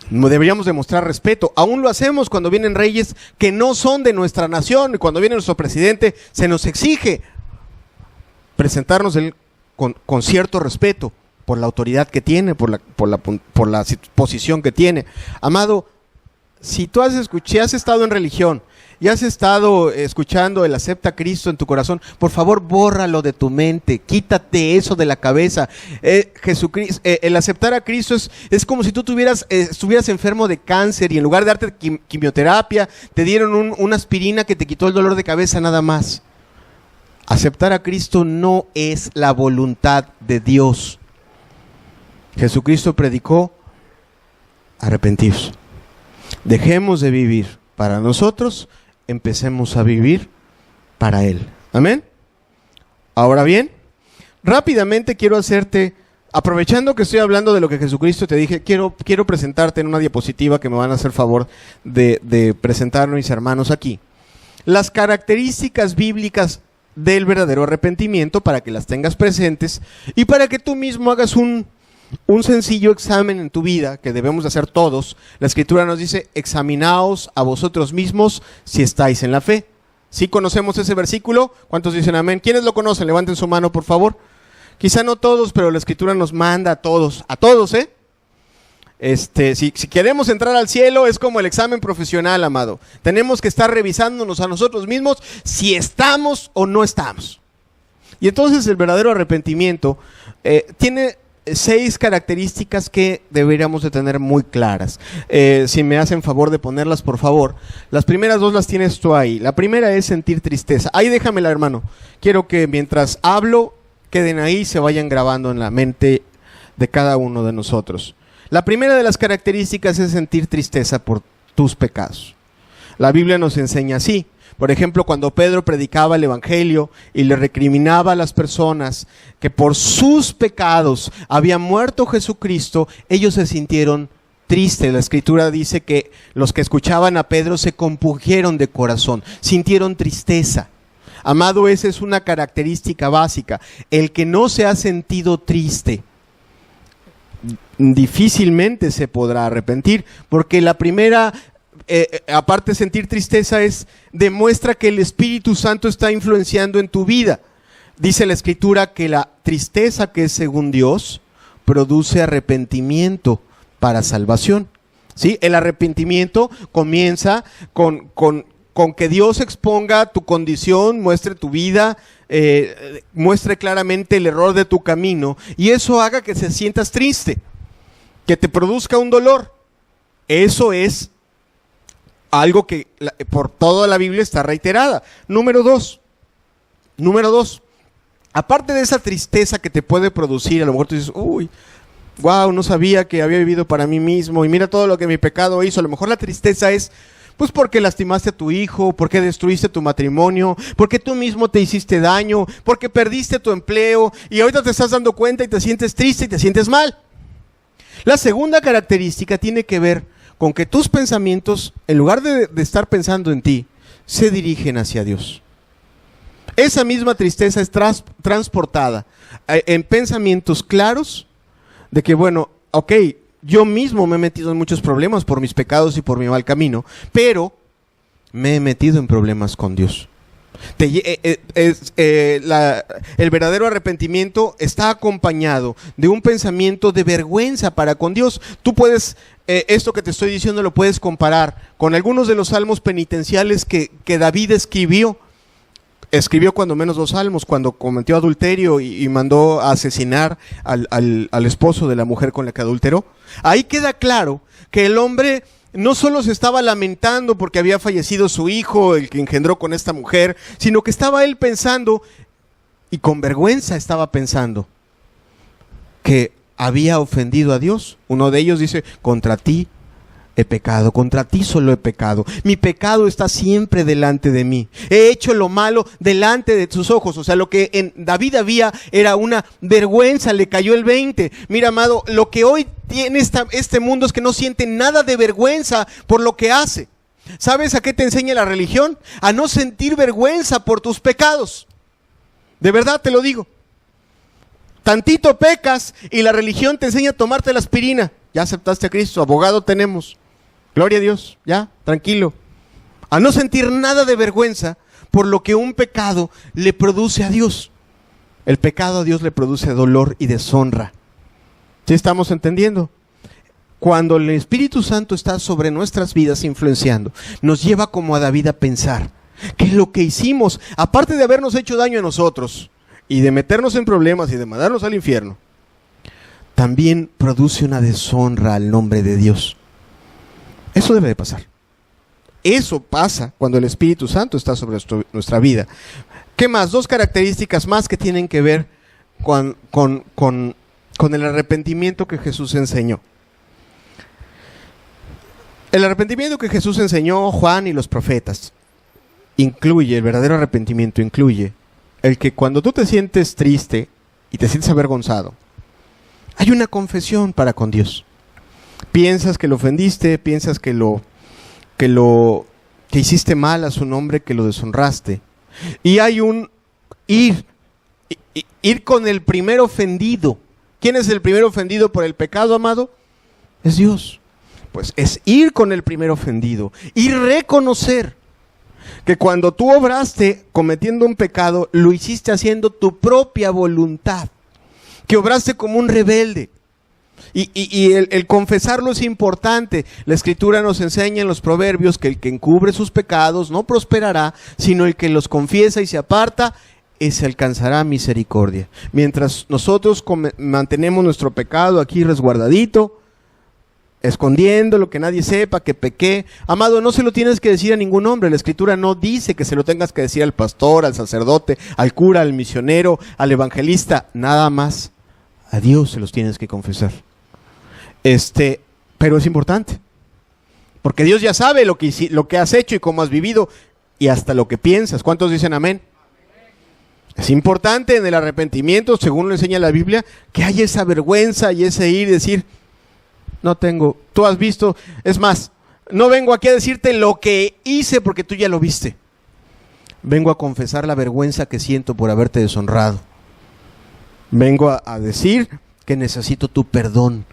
Deberíamos demostrar respeto. Aún lo hacemos cuando vienen reyes que no son de nuestra nación. Y cuando viene nuestro presidente, se nos exige presentarnos con cierto respeto por la autoridad que tiene, por la posición que tiene. Amado, si tú has estado en religión y has estado escuchando el acepta a Cristo en tu corazón, por favor bórralo de tu mente, quítate eso de la cabeza. Jesucristo, el aceptar a Cristo es como si tú estuvieras enfermo de cáncer y en lugar de darte quimioterapia, te dieron una aspirina que te quitó el dolor de cabeza nada más. Aceptar a Cristo no es la voluntad de Dios. Jesucristo predicó, arrepentirse. Dejemos de vivir para nosotros, empecemos a vivir para Él. Amén. Ahora bien, rápidamente quiero hacerte, aprovechando que estoy hablando de lo que Jesucristo te dije, quiero presentarte en una diapositiva que me van a hacer favor de presentar mis hermanos aquí. Las características bíblicas del verdadero arrepentimiento para que las tengas presentes y para que tú mismo hagas un sencillo examen en tu vida que debemos de hacer todos. La Escritura nos dice, examinaos a vosotros mismos si estáis en la fe. ¿Sí conocemos ese versículo? ¿Cuántos dicen amén? ¿Quiénes lo conocen? Levanten su mano, por favor. Quizá no todos, pero la Escritura nos manda a todos, si queremos entrar al cielo es como el examen profesional, amado. Tenemos que estar revisándonos a nosotros mismos si estamos o no estamos. Y entonces el verdadero arrepentimiento tiene 6 características que deberíamos de tener muy claras. Si me hacen favor de ponerlas, por favor. Las primeras 2 las tienes tú ahí. La primera es sentir tristeza. Ahí déjamela, hermano. Quiero que mientras hablo, queden ahí, se vayan grabando en la mente de cada uno de nosotros. La primera de las características es sentir tristeza por tus pecados. La Biblia nos enseña así. Por ejemplo, cuando Pedro predicaba el Evangelio y le recriminaba a las personas que por sus pecados había muerto Jesucristo, ellos se sintieron tristes. La Escritura dice que los que escuchaban a Pedro se compungieron de corazón, sintieron tristeza. Amado, esa es una característica básica. El que no se ha sentido triste difícilmente se podrá arrepentir, porque la primera aparte de sentir tristeza, demuestra que el Espíritu Santo está influenciando en tu vida. Dice la Escritura que la tristeza que es según Dios produce arrepentimiento para salvación. ¿Sí? El arrepentimiento comienza con que Dios exponga tu condición, muestre tu vida, muestre claramente el error de tu camino, y eso haga que se sientas triste, que te produzca un dolor. Eso es algo que por toda la Biblia está reiterada. Número dos, aparte de esa tristeza que te puede producir, a lo mejor tú dices, wow, no sabía que había vivido para mí mismo y mira todo lo que mi pecado hizo. A lo mejor la tristeza es pues porque lastimaste a tu hijo, porque destruiste tu matrimonio, porque tú mismo te hiciste daño, porque perdiste tu empleo y ahorita te estás dando cuenta y te sientes triste y te sientes mal. La segunda característica tiene que ver con que tus pensamientos, en lugar de estar pensando en ti, se dirigen hacia Dios. Esa misma tristeza es transportada en pensamientos claros de que, bueno, yo mismo me he metido en muchos problemas por mis pecados y por mi mal camino, pero me he metido en problemas con Dios. El verdadero arrepentimiento está acompañado de un pensamiento de vergüenza para con Dios. Tú puedes, esto que te estoy diciendo lo puedes comparar con algunos de los salmos penitenciales que David escribió. Escribió cuando menos 2 salmos, cuando cometió adulterio y mandó a asesinar al esposo de la mujer con la que adulteró. Ahí queda claro que el hombre no solo se estaba lamentando porque había fallecido su hijo, el que engendró con esta mujer, sino que estaba él pensando, y con vergüenza estaba pensando, que había ofendido a Dios. Uno de ellos dice: contra ti he pecado, contra ti solo he pecado. Mi pecado está siempre delante de mí. He hecho lo malo delante de tus ojos. O sea, lo que en David había era una vergüenza, le cayó el 20. Mira, amado, lo que hoy tiene este mundo es que no siente nada de vergüenza por lo que hace. ¿Sabes a qué te enseña la religión? A no sentir vergüenza por tus pecados. De verdad te lo digo. Tantito pecas y la religión te enseña a tomarte la aspirina. Ya aceptaste a Cristo, abogado tenemos. Gloria a Dios, ya, tranquilo. A no sentir nada de vergüenza por lo que un pecado le produce a Dios. El pecado a Dios le produce dolor y deshonra. ¿Sí estamos entendiendo? Cuando el Espíritu Santo está sobre nuestras vidas influenciando, nos lleva como a David a pensar que lo que hicimos, aparte de habernos hecho daño a nosotros y de meternos en problemas y de mandarnos al infierno, también produce una deshonra al nombre de Dios. Eso debe de pasar. Eso pasa cuando el Espíritu Santo está sobre nuestra vida. ¿Qué más? 2 características más que tienen que ver con el arrepentimiento que Jesús enseñó. El arrepentimiento que Jesús enseñó, Juan y los profetas, incluye, el verdadero arrepentimiento incluye el que cuando tú te sientes triste y te sientes avergonzado, hay una confesión para con Dios. Piensas que lo ofendiste, piensas que hiciste mal a su nombre, que lo deshonraste. Y hay un ir con el primer ofendido. ¿Quién es el primer ofendido por el pecado, amado? Es Dios. Pues es ir con el primer ofendido y reconocer que cuando tú obraste cometiendo un pecado, lo hiciste haciendo tu propia voluntad. Que obraste como un rebelde. Y el confesarlo es importante. La Escritura nos enseña en los Proverbios que el que encubre sus pecados no prosperará, sino el que los confiesa y se aparta, ese alcanzará misericordia. Mientras nosotros mantenemos nuestro pecado aquí resguardadito, escondiendo lo que nadie sepa, que pequé, amado, no se lo tienes que decir a ningún hombre. La Escritura no dice que se lo tengas que decir al pastor, al sacerdote, al cura, al misionero, al evangelista, nada más. A Dios se los tienes que confesar. Pero es importante, porque Dios ya sabe lo que has hecho y cómo has vivido y hasta lo que piensas. ¿Cuántos dicen amén? Es importante en el arrepentimiento, según lo enseña la Biblia, que haya esa vergüenza y ese ir y decir: no tengo, tú has visto, es más, no vengo aquí a decirte lo que hice porque tú ya lo viste. Vengo a confesar la vergüenza que siento por haberte deshonrado. Vengo a decir que necesito tu perdón.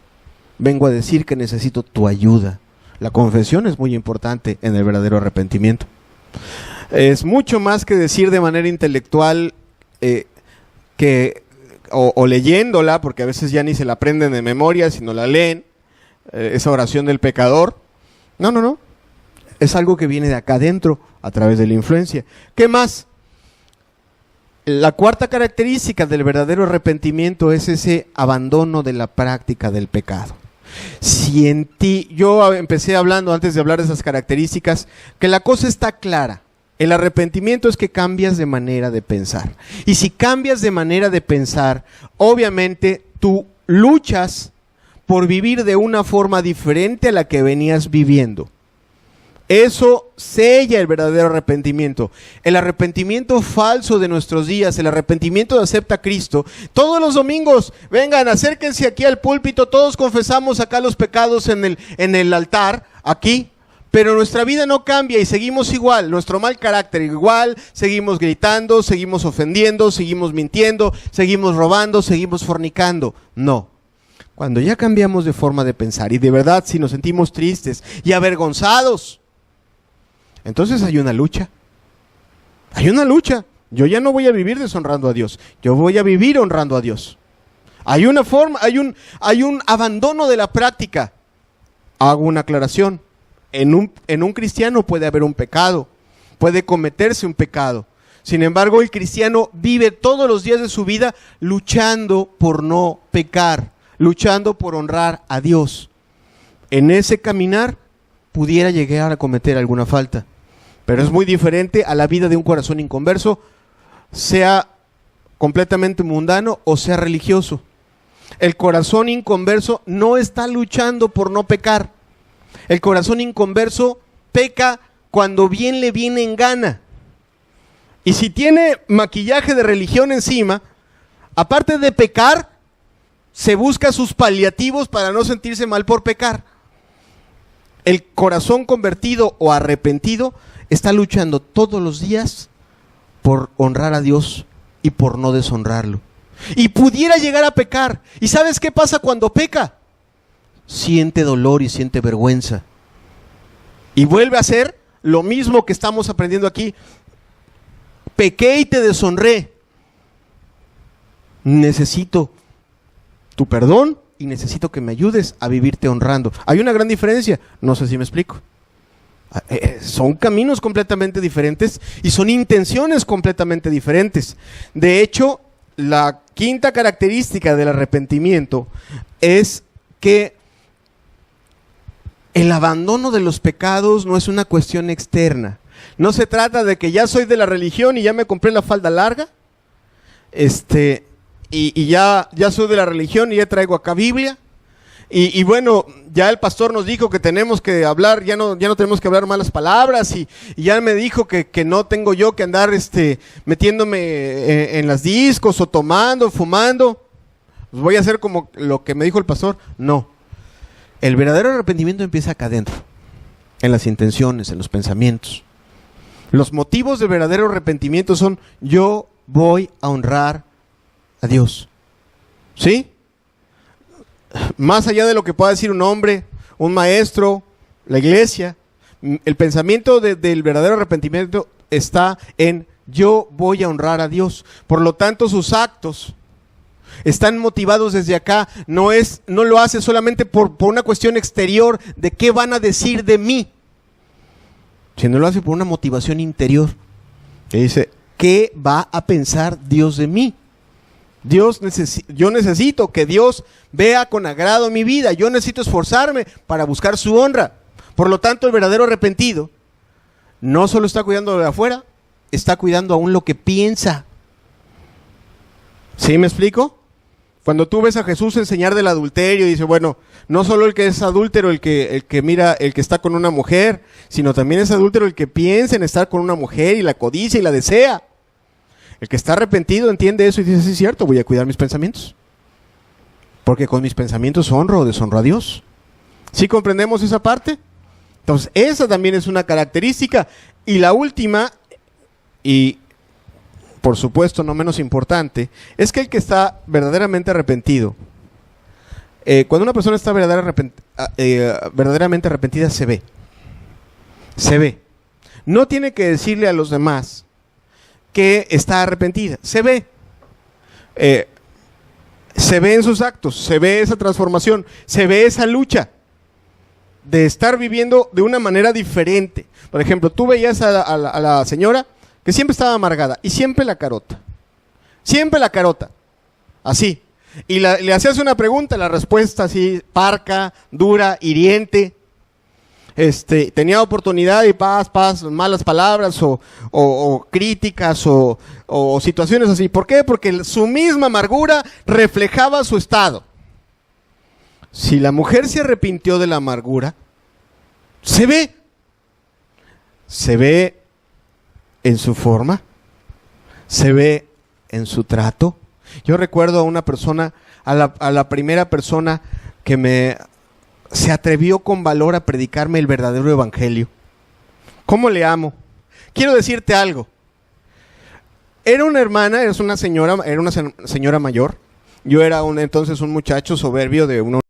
Vengo a decir que necesito tu ayuda. La confesión es muy importante en el verdadero arrepentimiento. Es mucho más que decir de manera intelectual o leyéndola, porque a veces ya ni se la aprenden de memoria, sino la leen, esa oración del pecador. No. Es algo que viene de acá adentro, a través de la influencia. ¿Qué más? La cuarta característica del verdadero arrepentimiento es ese abandono de la práctica del pecado. Si en ti, yo empecé hablando antes de hablar de esas características, que la cosa está clara. El arrepentimiento es que cambias de manera de pensar. Y si cambias de manera de pensar, obviamente tú luchas por vivir de una forma diferente a la que venías viviendo. Eso sella el verdadero arrepentimiento. El arrepentimiento falso de nuestros días, el arrepentimiento de acepta a Cristo. Todos los domingos, vengan, acérquense aquí al púlpito, todos confesamos acá los pecados en el altar, aquí. Pero nuestra vida no cambia y seguimos igual, nuestro mal carácter igual, seguimos gritando, seguimos ofendiendo, seguimos mintiendo, seguimos robando, seguimos fornicando. No. Cuando ya cambiamos de forma de pensar y de verdad si nos sentimos tristes y avergonzados, Entonces hay una lucha. Hay una lucha. Yo ya no voy a vivir deshonrando a Dios. Yo voy a vivir honrando a Dios. Hay una forma, hay un abandono de la práctica. Hago una aclaración. En un cristiano puede haber un pecado. Puede cometerse un pecado. Sin embargo, el cristiano vive todos los días de su vida luchando por no pecar, luchando por honrar a Dios. En ese caminar pudiera llegar a cometer alguna falta, pero es muy diferente a la vida de un corazón inconverso, sea completamente mundano o sea religioso. El corazón inconverso no está luchando por no pecar. El corazón inconverso peca cuando bien le viene en gana. Y si tiene maquillaje de religión encima, aparte de pecar, se busca sus paliativos para no sentirse mal por pecar. El corazón convertido o arrepentido está luchando todos los días por honrar a Dios y por no deshonrarlo. Y pudiera llegar a pecar. ¿Y sabes qué pasa cuando peca? Siente dolor y siente vergüenza. Y vuelve a hacer lo mismo que estamos aprendiendo aquí. Pequé y te deshonré. Necesito tu perdón y necesito que me ayudes a vivirte honrando. Hay una gran diferencia. No sé si me explico. Son caminos completamente diferentes y son intenciones completamente diferentes. De hecho, la quinta característica del arrepentimiento es que el abandono de los pecados no es una cuestión externa. No se trata de que ya soy de la religión y ya me compré la falda larga, y ya soy de la religión y ya traigo acá Biblia. Y bueno, ya el pastor nos dijo que tenemos que hablar, ya no tenemos que hablar malas palabras, y ya me dijo que no tengo yo que andar metiéndome en las discos o tomando, fumando. Pues voy a hacer como lo que me dijo el pastor. No. El verdadero arrepentimiento empieza acá adentro, en las intenciones, en los pensamientos. Los motivos del verdadero arrepentimiento son: yo voy a honrar a Dios. ¿Sí? Más allá de lo que pueda decir un hombre, un maestro, la iglesia, el pensamiento del verdadero arrepentimiento está en: yo voy a honrar a Dios. Por lo tanto, sus actos están motivados desde acá. No lo hace solamente por una cuestión exterior de qué van a decir de mí, sino lo hace por una motivación interior que dice: ¿qué va a pensar Dios de mí? Yo necesito que Dios vea con agrado mi vida. Yo necesito esforzarme para buscar su honra. Por lo tanto, el verdadero arrepentido no solo está cuidando de afuera, está cuidando aún lo que piensa. ¿Sí me explico? Cuando tú ves a Jesús enseñar del adulterio, dice: bueno, no solo el que es adúltero, el que está con una mujer, sino también es adúltero el que piensa en estar con una mujer y la codicia y la desea. El que está arrepentido entiende eso y dice: sí, es cierto, voy a cuidar mis pensamientos, porque con mis pensamientos honro o deshonro a Dios. ¿Sí comprendemos esa parte? Entonces, esa también es una característica. Y la última, y por supuesto no menos importante, es que el que está verdaderamente arrepentido, cuando una persona está verdaderamente arrepentida, se ve. Se ve. No tiene que decirle a los demás que está arrepentida. Se ve. Se ve en sus actos, se ve esa transformación, se ve esa lucha de estar viviendo de una manera diferente. Por ejemplo, tú veías a la señora que siempre estaba amargada y siempre la carota, así. Y le hacías una pregunta, la respuesta así, parca, dura, hiriente. Tenía oportunidad y paz, malas palabras o críticas o situaciones así. ¿Por qué? Porque su misma amargura reflejaba su estado. Si la mujer se arrepintió de la amargura, se ve en su forma, se ve en su trato. Yo recuerdo a una persona, a la primera persona que se atrevió con valor a predicarme el verdadero evangelio. ¿Cómo le amo? Quiero decirte algo. Era una hermana, era una señora mayor. Yo era entonces un muchacho soberbio de una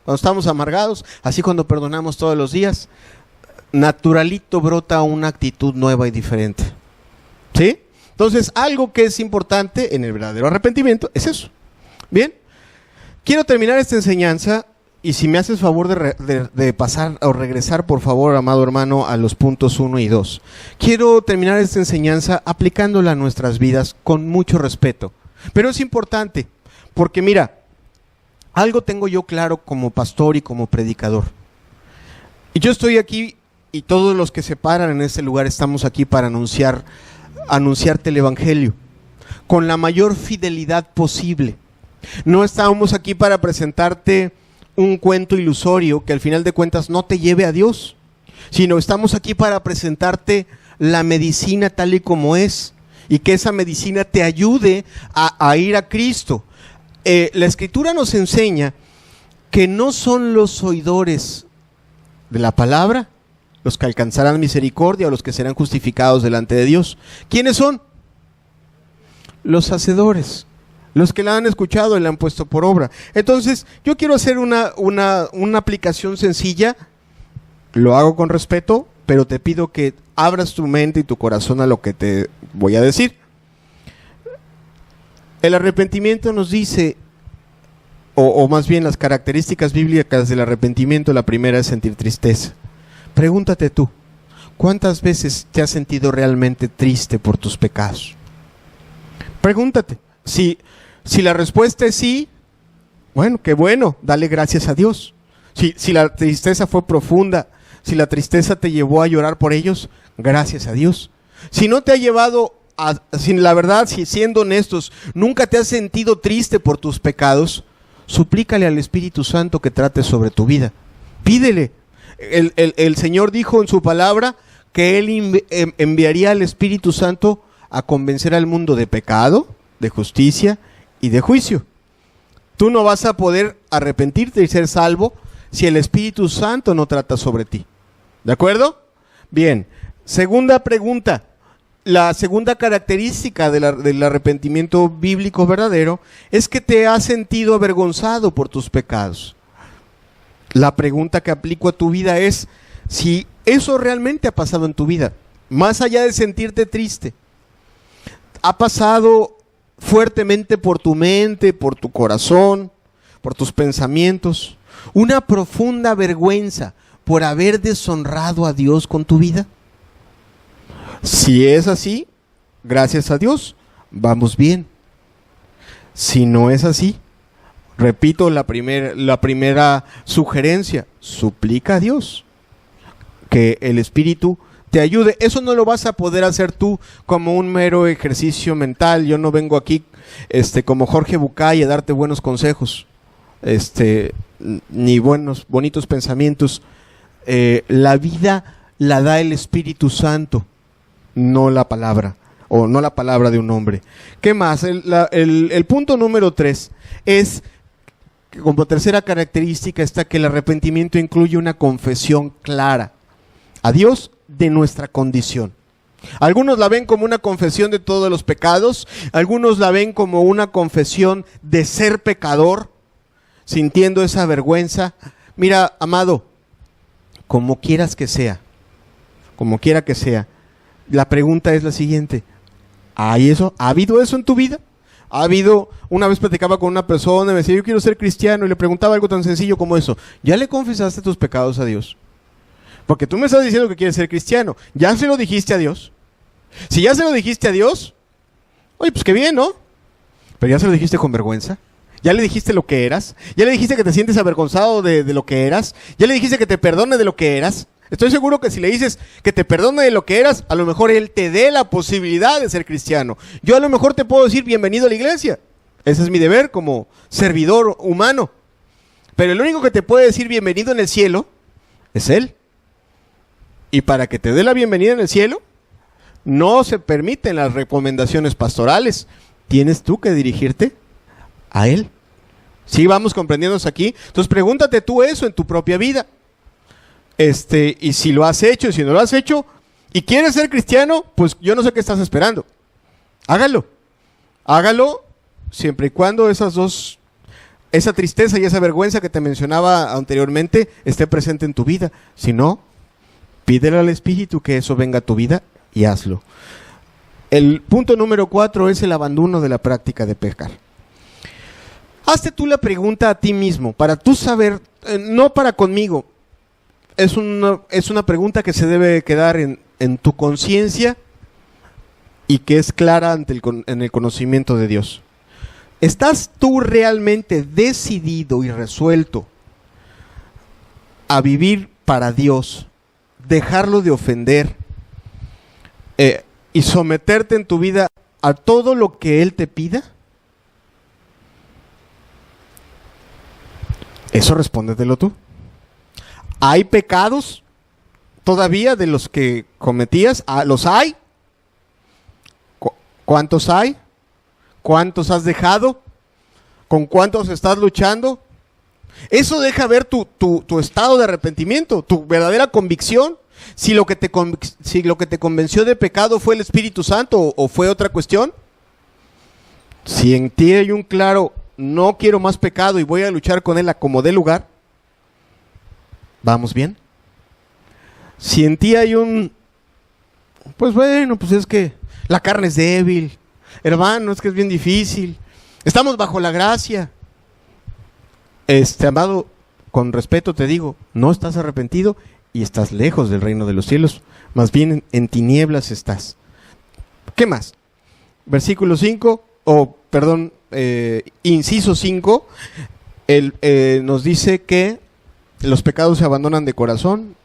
Cuando estamos amargados, así cuando perdonamos todos los días, naturalito brota una actitud nueva y diferente. ¿Sí? Entonces, algo que es importante en el verdadero arrepentimiento es eso. Bien, quiero terminar esta enseñanza y si me haces favor de pasar o regresar, por favor, amado hermano, a los puntos 1 y 2. Quiero terminar esta enseñanza aplicándola a nuestras vidas con mucho respeto. Pero es importante, porque mira, algo tengo yo claro como pastor y como predicador. Y yo estoy aquí y todos los que se paran en este lugar estamos aquí para anunciarte el Evangelio con la mayor fidelidad posible. No estamos aquí para presentarte un cuento ilusorio que al final de cuentas no te lleve a Dios, sino estamos aquí para presentarte la medicina tal y como es y que esa medicina te ayude a ir a Cristo. La Escritura nos enseña que no son los oidores de la palabra los que alcanzarán misericordia o los que serán justificados delante de Dios. ¿Quiénes son? Los hacedores, los que la han escuchado y la han puesto por obra. Entonces, yo quiero hacer una aplicación sencilla, lo hago con respeto, pero te pido que abras tu mente y tu corazón a lo que te voy a decir. El arrepentimiento nos dice, o más bien las características bíblicas del arrepentimiento, la primera es sentir tristeza. Pregúntate tú, ¿cuántas veces te has sentido realmente triste por tus pecados? Pregúntate, si la respuesta es sí, bueno, qué bueno, dale gracias a Dios. Si la tristeza fue profunda, si la tristeza te llevó a llorar por ellos, gracias a Dios. Si no te ha llevado la verdad, si siendo honestos, nunca te has sentido triste por tus pecados, suplícale al Espíritu Santo que trate sobre tu vida. Pídele. El Señor dijo en su palabra que Él enviaría al Espíritu Santo a convencer al mundo de pecado, de justicia y de juicio. Tú no vas a poder arrepentirte y ser salvo si el Espíritu Santo no trata sobre ti. ¿De acuerdo? Bien. Segunda pregunta. La segunda característica del arrepentimiento bíblico verdadero es que te has sentido avergonzado por tus pecados. La pregunta que aplico a tu vida es si eso realmente ha pasado en tu vida, más allá de sentirte triste. ¿Ha pasado fuertemente por tu mente, por tu corazón, por tus pensamientos, una profunda vergüenza por haber deshonrado a Dios con tu vida? Si es así, gracias a Dios, vamos bien. Si no es así, repito la primera sugerencia, suplica a Dios que el Espíritu te ayude. Eso no lo vas a poder hacer tú como un mero ejercicio mental. Yo no vengo aquí como Jorge Bucay a darte buenos consejos, ni bonitos pensamientos. La vida la da el Espíritu Santo, no la palabra, o no la palabra de un hombre. ¿Qué más? El punto número 3 es, como tercera característica está que el arrepentimiento incluye una confesión clara a Dios de nuestra condición. Algunos la ven como una confesión de todos los pecados, algunos la ven como una confesión de ser pecador, sintiendo esa vergüenza. Mira, amado, como quieras que sea, como quiera que sea, la pregunta es la siguiente: ¿ha habido eso en tu vida? ¿Ha habido? Una vez platicaba con una persona y me decía, yo quiero ser cristiano, y le preguntaba algo tan sencillo como eso: ¿ya le confesaste tus pecados a Dios? Porque tú me estás diciendo que quieres ser cristiano, ¿ya se lo dijiste a Dios? Si ya se lo dijiste a Dios, oye, pues qué bien, ¿no? Pero ya se lo dijiste con vergüenza. ¿Ya le dijiste lo que eras? ¿Ya le dijiste que te sientes avergonzado de lo que eras? ¿Ya le dijiste que te perdone de lo que eras? Estoy seguro que si le dices que te perdone de lo que eras, a lo mejor Él te dé la posibilidad de ser cristiano. Yo a lo mejor te puedo decir bienvenido a la iglesia. Ese es mi deber como servidor humano. Pero el único que te puede decir bienvenido en el cielo es Él. Y para que te dé la bienvenida en el cielo, no se permiten las recomendaciones pastorales. Tienes tú que dirigirte a Él. ¿Sí vamos comprendiéndonos aquí? Entonces pregúntate tú eso en tu propia vida. Y si lo has hecho, y si no lo has hecho, y quieres ser cristiano, pues yo no sé qué estás esperando. Hágalo. Hágalo siempre y cuando esas dos esa tristeza y esa vergüenza que te mencionaba anteriormente esté presente en tu vida. Si no, pídele al Espíritu que eso venga a tu vida y hazlo. El punto número 4 es el abandono de la práctica de pecar. Hazte tú la pregunta a ti mismo, para tú saber, no para conmigo, es una pregunta que se debe quedar en tu conciencia y que es clara en el conocimiento de Dios. ¿Estás tú realmente decidido y resuelto a vivir para Dios, dejarlo de ofender y someterte en tu vida a todo lo que Él te pida? Eso respóndetelo tú. ¿Hay pecados todavía de los que cometías? ¿Los hay? ¿Cuántos hay? ¿Cuántos has dejado? ¿Con cuántos estás luchando? Eso deja ver tu estado de arrepentimiento, tu verdadera convicción. Si lo que te convenció de pecado fue el Espíritu Santo o fue otra cuestión. Si en ti hay un claro, no quiero más pecado y voy a luchar con él a como dé lugar, ¿vamos bien? Si en ti hay pues bueno, pues es que la carne es débil, hermano, es que es bien difícil, estamos bajo la gracia. Amado, con respeto te digo, no estás arrepentido y estás lejos del reino de los cielos, más bien en tinieblas estás. ¿Qué más? Versículo 5, inciso 5, nos dice que los pecados se abandonan de corazón.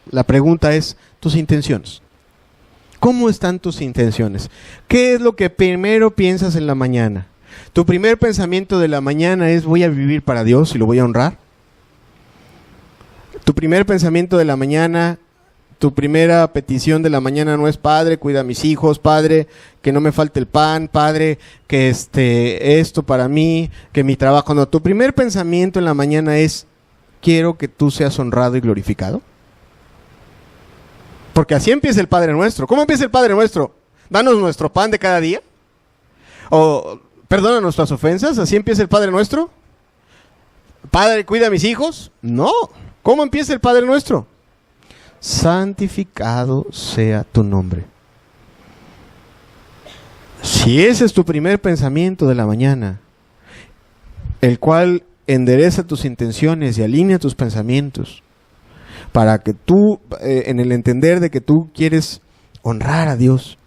La pregunta es, tus intenciones. ¿Cómo están tus intenciones? ¿Qué es lo que primero piensas en la mañana? ¿Tu primer pensamiento de la mañana es voy a vivir para Dios y lo voy a honrar? ¿Tu primer pensamiento de la mañana, tu primera petición de la mañana no es Padre, cuida a mis hijos, Padre, que no me falte el pan, Padre, que esto para mí, que mi trabajo no? ¿Tu primer pensamiento en la mañana es quiero que tú seas honrado y glorificado? Porque así empieza el Padre Nuestro. ¿Cómo empieza el Padre Nuestro? Danos nuestro pan de cada día. O perdona nuestras ofensas. ¿Así empieza el Padre Nuestro? Padre, cuida a mis hijos. No. ¿Cómo empieza el Padre Nuestro? Santificado sea tu nombre. Si ese es tu primer pensamiento de la mañana, el cual endereza tus intenciones y alinea tus pensamientos, para que tú, en el entender de que tú quieres honrar a Dios,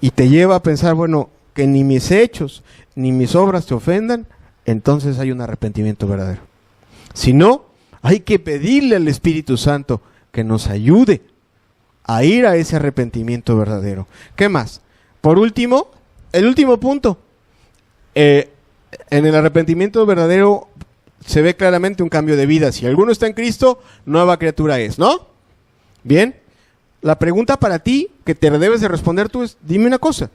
y te lleva a pensar, bueno, que ni mis hechos ni mis obras te ofendan, entonces hay un arrepentimiento verdadero. Si no, hay que pedirle al Espíritu Santo que nos ayude a ir a ese arrepentimiento verdadero. ¿Qué más? Por último, el último punto, en el arrepentimiento verdadero se ve claramente un cambio de vida. Si alguno está en Cristo, nueva criatura es, ¿no? Bien, la pregunta para ti que te debes de responder tú es, dime una cosa,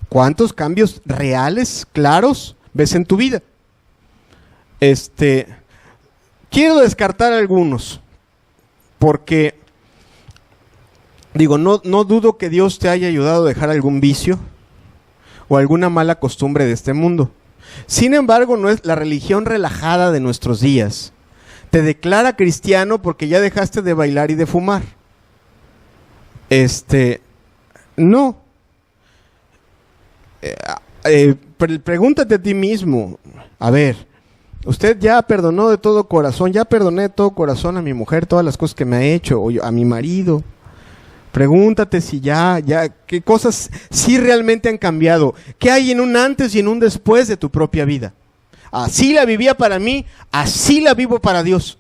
¿cuántos cambios reales, claros, ves en tu vida? Quiero descartar algunos, porque, no dudo que Dios te haya ayudado a dejar algún vicio o alguna mala costumbre de este mundo. Sin embargo, no es la religión relajada de nuestros días. Te declara cristiano porque ya dejaste de bailar y de fumar. No. Pregúntate a ti mismo, a ver, usted ya perdonó de todo corazón, ya perdoné de todo corazón a mi mujer todas las cosas que me ha hecho, o a mi marido. Pregúntate si qué cosas sí realmente han cambiado. ¿Qué hay en un antes y en un después de tu propia vida? Así la vivía para mí, así la vivo para Dios.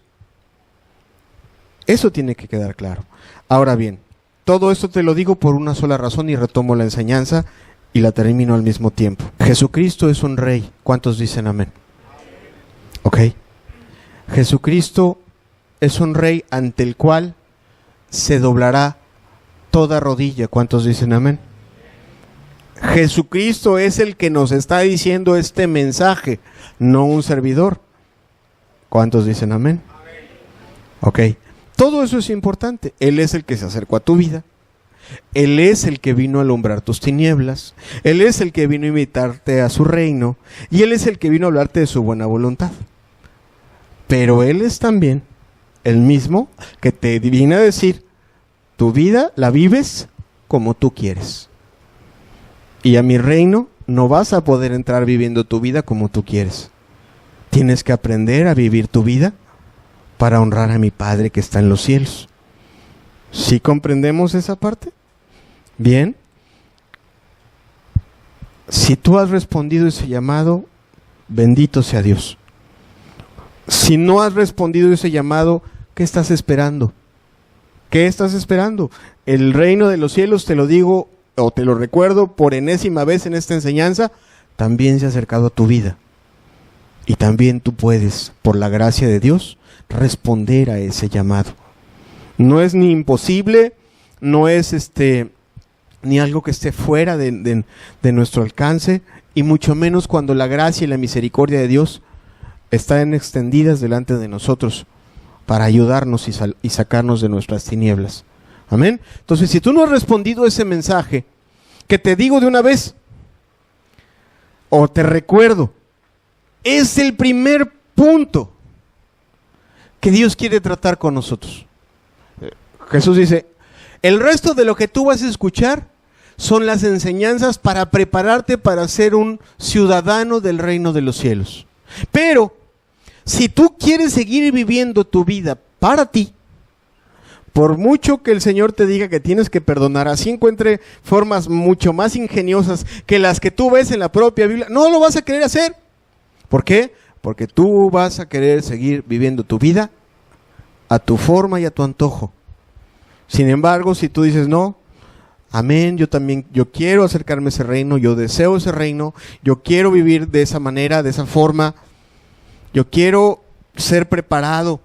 Eso tiene que quedar claro. Ahora bien, todo esto te lo digo por una sola razón y retomo la enseñanza y la termino al mismo tiempo. Jesucristo es un rey. ¿Cuántos dicen amén? Ok. Jesucristo es un rey ante el cual se doblará toda rodilla. ¿Cuántos dicen amén? Jesucristo es el que nos está diciendo este mensaje, no un servidor. ¿Cuántos dicen amén? Ok. Todo eso es importante. Él es el que se acercó a tu vida. Él es el que vino a alumbrar tus tinieblas. Él es el que vino a invitarte a su reino. Y Él es el que vino a hablarte de su buena voluntad. Pero Él es también el mismo que te viene a decir, tu vida la vives como tú quieres. Y a mi reino no vas a poder entrar viviendo tu vida como tú quieres. Tienes que aprender a vivir tu vida para honrar a mi Padre que está en los cielos. ¿Sí comprendemos esa parte? Bien. Si tú has respondido ese llamado, bendito sea Dios. Si no has respondido ese llamado, ¿qué estás esperando? ¿Qué estás esperando? El reino de los cielos, te lo digo o te lo recuerdo por enésima vez en esta enseñanza, también se ha acercado a tu vida. Y también tú puedes, por la gracia de Dios, responder a ese llamado. No es ni imposible, no es ni algo que esté fuera de nuestro alcance, y mucho menos cuando la gracia y la misericordia de Dios están extendidas delante de nosotros para ayudarnos y sacarnos de nuestras tinieblas. Amén. Entonces, si tú no has respondido ese mensaje, que te digo de una vez, o te recuerdo, es el primer punto que Dios quiere tratar con nosotros. Jesús dice, el resto de lo que tú vas a escuchar son las enseñanzas para prepararte para ser un ciudadano del reino de los cielos. Pero, si tú quieres seguir viviendo tu vida para ti, por mucho que el Señor te diga que tienes que perdonar, así encuentre formas mucho más ingeniosas que las que tú ves en la propia Biblia, no lo vas a querer hacer. ¿Por qué? Porque tú vas a querer seguir viviendo tu vida a tu forma y a tu antojo. Sin embargo, si tú dices, no, amén, yo quiero acercarme a ese reino, yo deseo ese reino, yo quiero vivir de esa manera, de esa forma, yo quiero ser preparado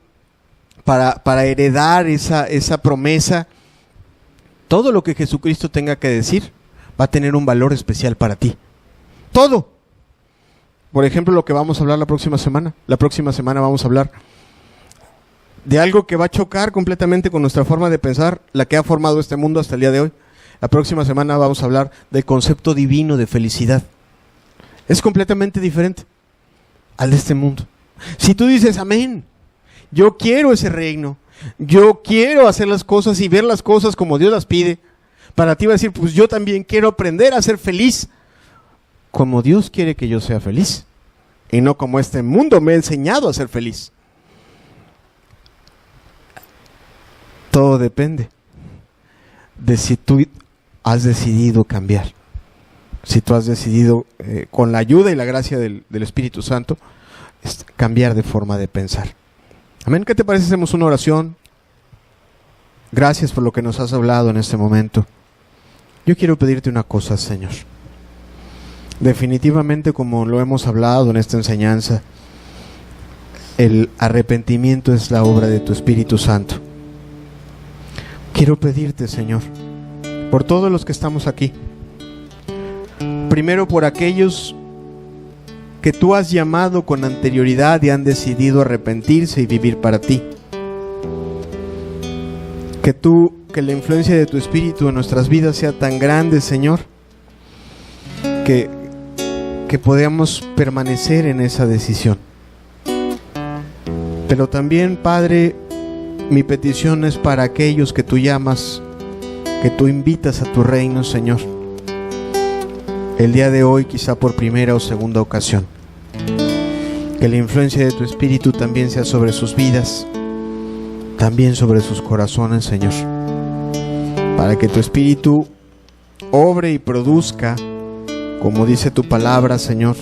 para heredar esa promesa, todo lo que Jesucristo tenga que decir va a tener un valor especial para ti. Todo. Por ejemplo, lo que vamos a hablar la próxima semana. La próxima semana vamos a hablar de algo que va a chocar completamente con nuestra forma de pensar, la que ha formado este mundo hasta el día de hoy. La próxima semana vamos a hablar del concepto divino de felicidad. Es completamente diferente al de este mundo. Si tú dices, amén, yo quiero ese reino, yo quiero hacer las cosas y ver las cosas como Dios las pide, para ti va a decir, pues yo también quiero aprender a ser feliz, como Dios quiere que yo sea feliz, y no como este mundo me ha enseñado a ser feliz. Todo depende de si tú has decidido cambiar, si tú has decidido, con la ayuda y la gracia del Espíritu Santo, cambiar de forma de pensar. Amén. ¿Qué te parece? Hacemos una oración. Gracias por lo que nos has hablado en este momento. Yo quiero pedirte una cosa, Señor. Definitivamente, como lo hemos hablado en esta enseñanza, el arrepentimiento es la obra de tu Espíritu Santo. Quiero pedirte, Señor, por todos los que estamos aquí, primero por aquellos que tú has llamado con anterioridad y han decidido arrepentirse y vivir para ti. Que la influencia de tu Espíritu en nuestras vidas sea tan grande, Señor, que podamos permanecer en esa decisión. Pero también, Padre, mi petición es para aquellos que tú llamas, que tú invitas a tu reino, Señor, el día de hoy, quizá por primera o segunda ocasión. Que la influencia de tu Espíritu también sea sobre sus vidas, también sobre sus corazones, Señor, para que tu Espíritu obre y produzca, como dice tu palabra, Señor,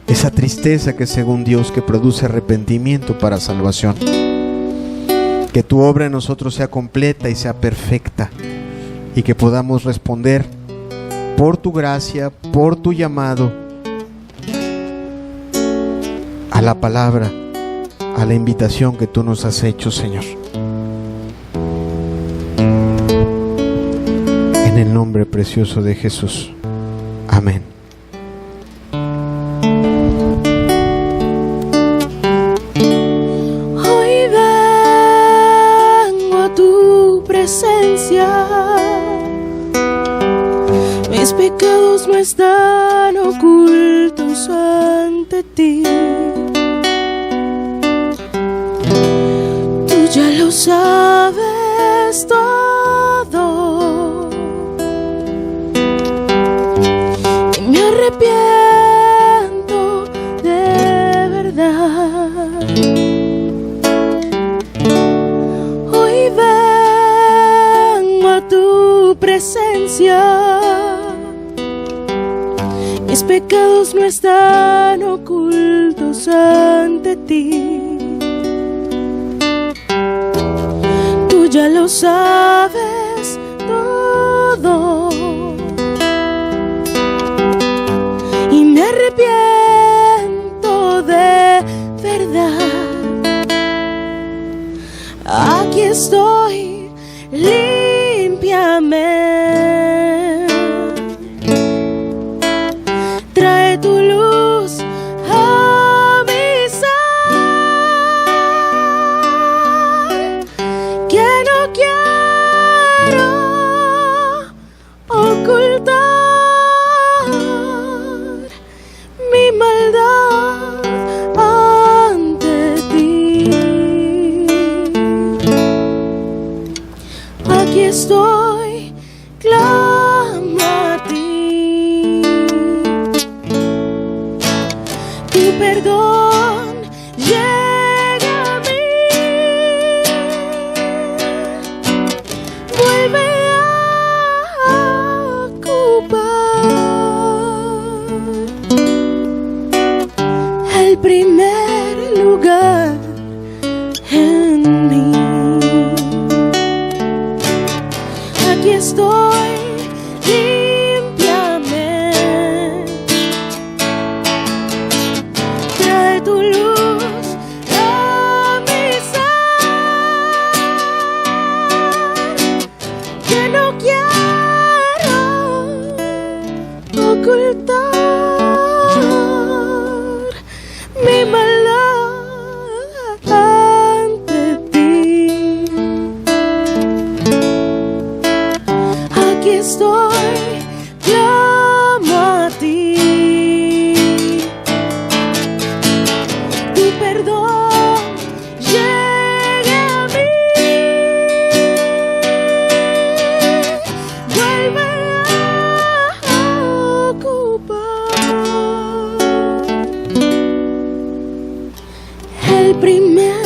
esa tristeza que según Dios que produce arrepentimiento para salvación. Que tu obra en nosotros sea completa y sea perfecta, y que podamos responder por tu gracia, por tu llamado, a la palabra, a la invitación que tú nos has hecho, Señor. En el nombre precioso de Jesús. Amén. Hoy vengo a tu presencia pecados no están ocultos ante ti. Tú ya lo sabes todo. Y me arrepiento de verdad. Hoy vengo a tu presencia. Mis pecados no están ocultos ante ti. Tú ya lo sabes todo. Y me arrepiento de verdad. Aquí estoy, límpiame. Trae tu luz a mi ser, que no quiero ocultar mi maldad ante ti. Aquí estoy, clamo a ti. Tu perdón llega a mí. Vuelve a ocupar el primer lugar en mí. Aquí estoy, límpiame. Trae tu luz a mi ser, que no quiero ocultar mi maldad ante ti. Aquí estoy, clamo a ti. Tu perdón llega a mí. Vuelve a ocupar el primer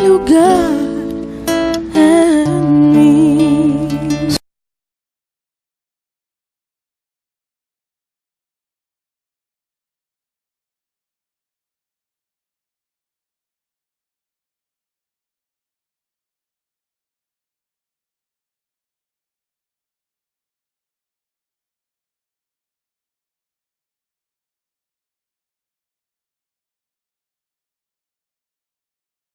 lugar.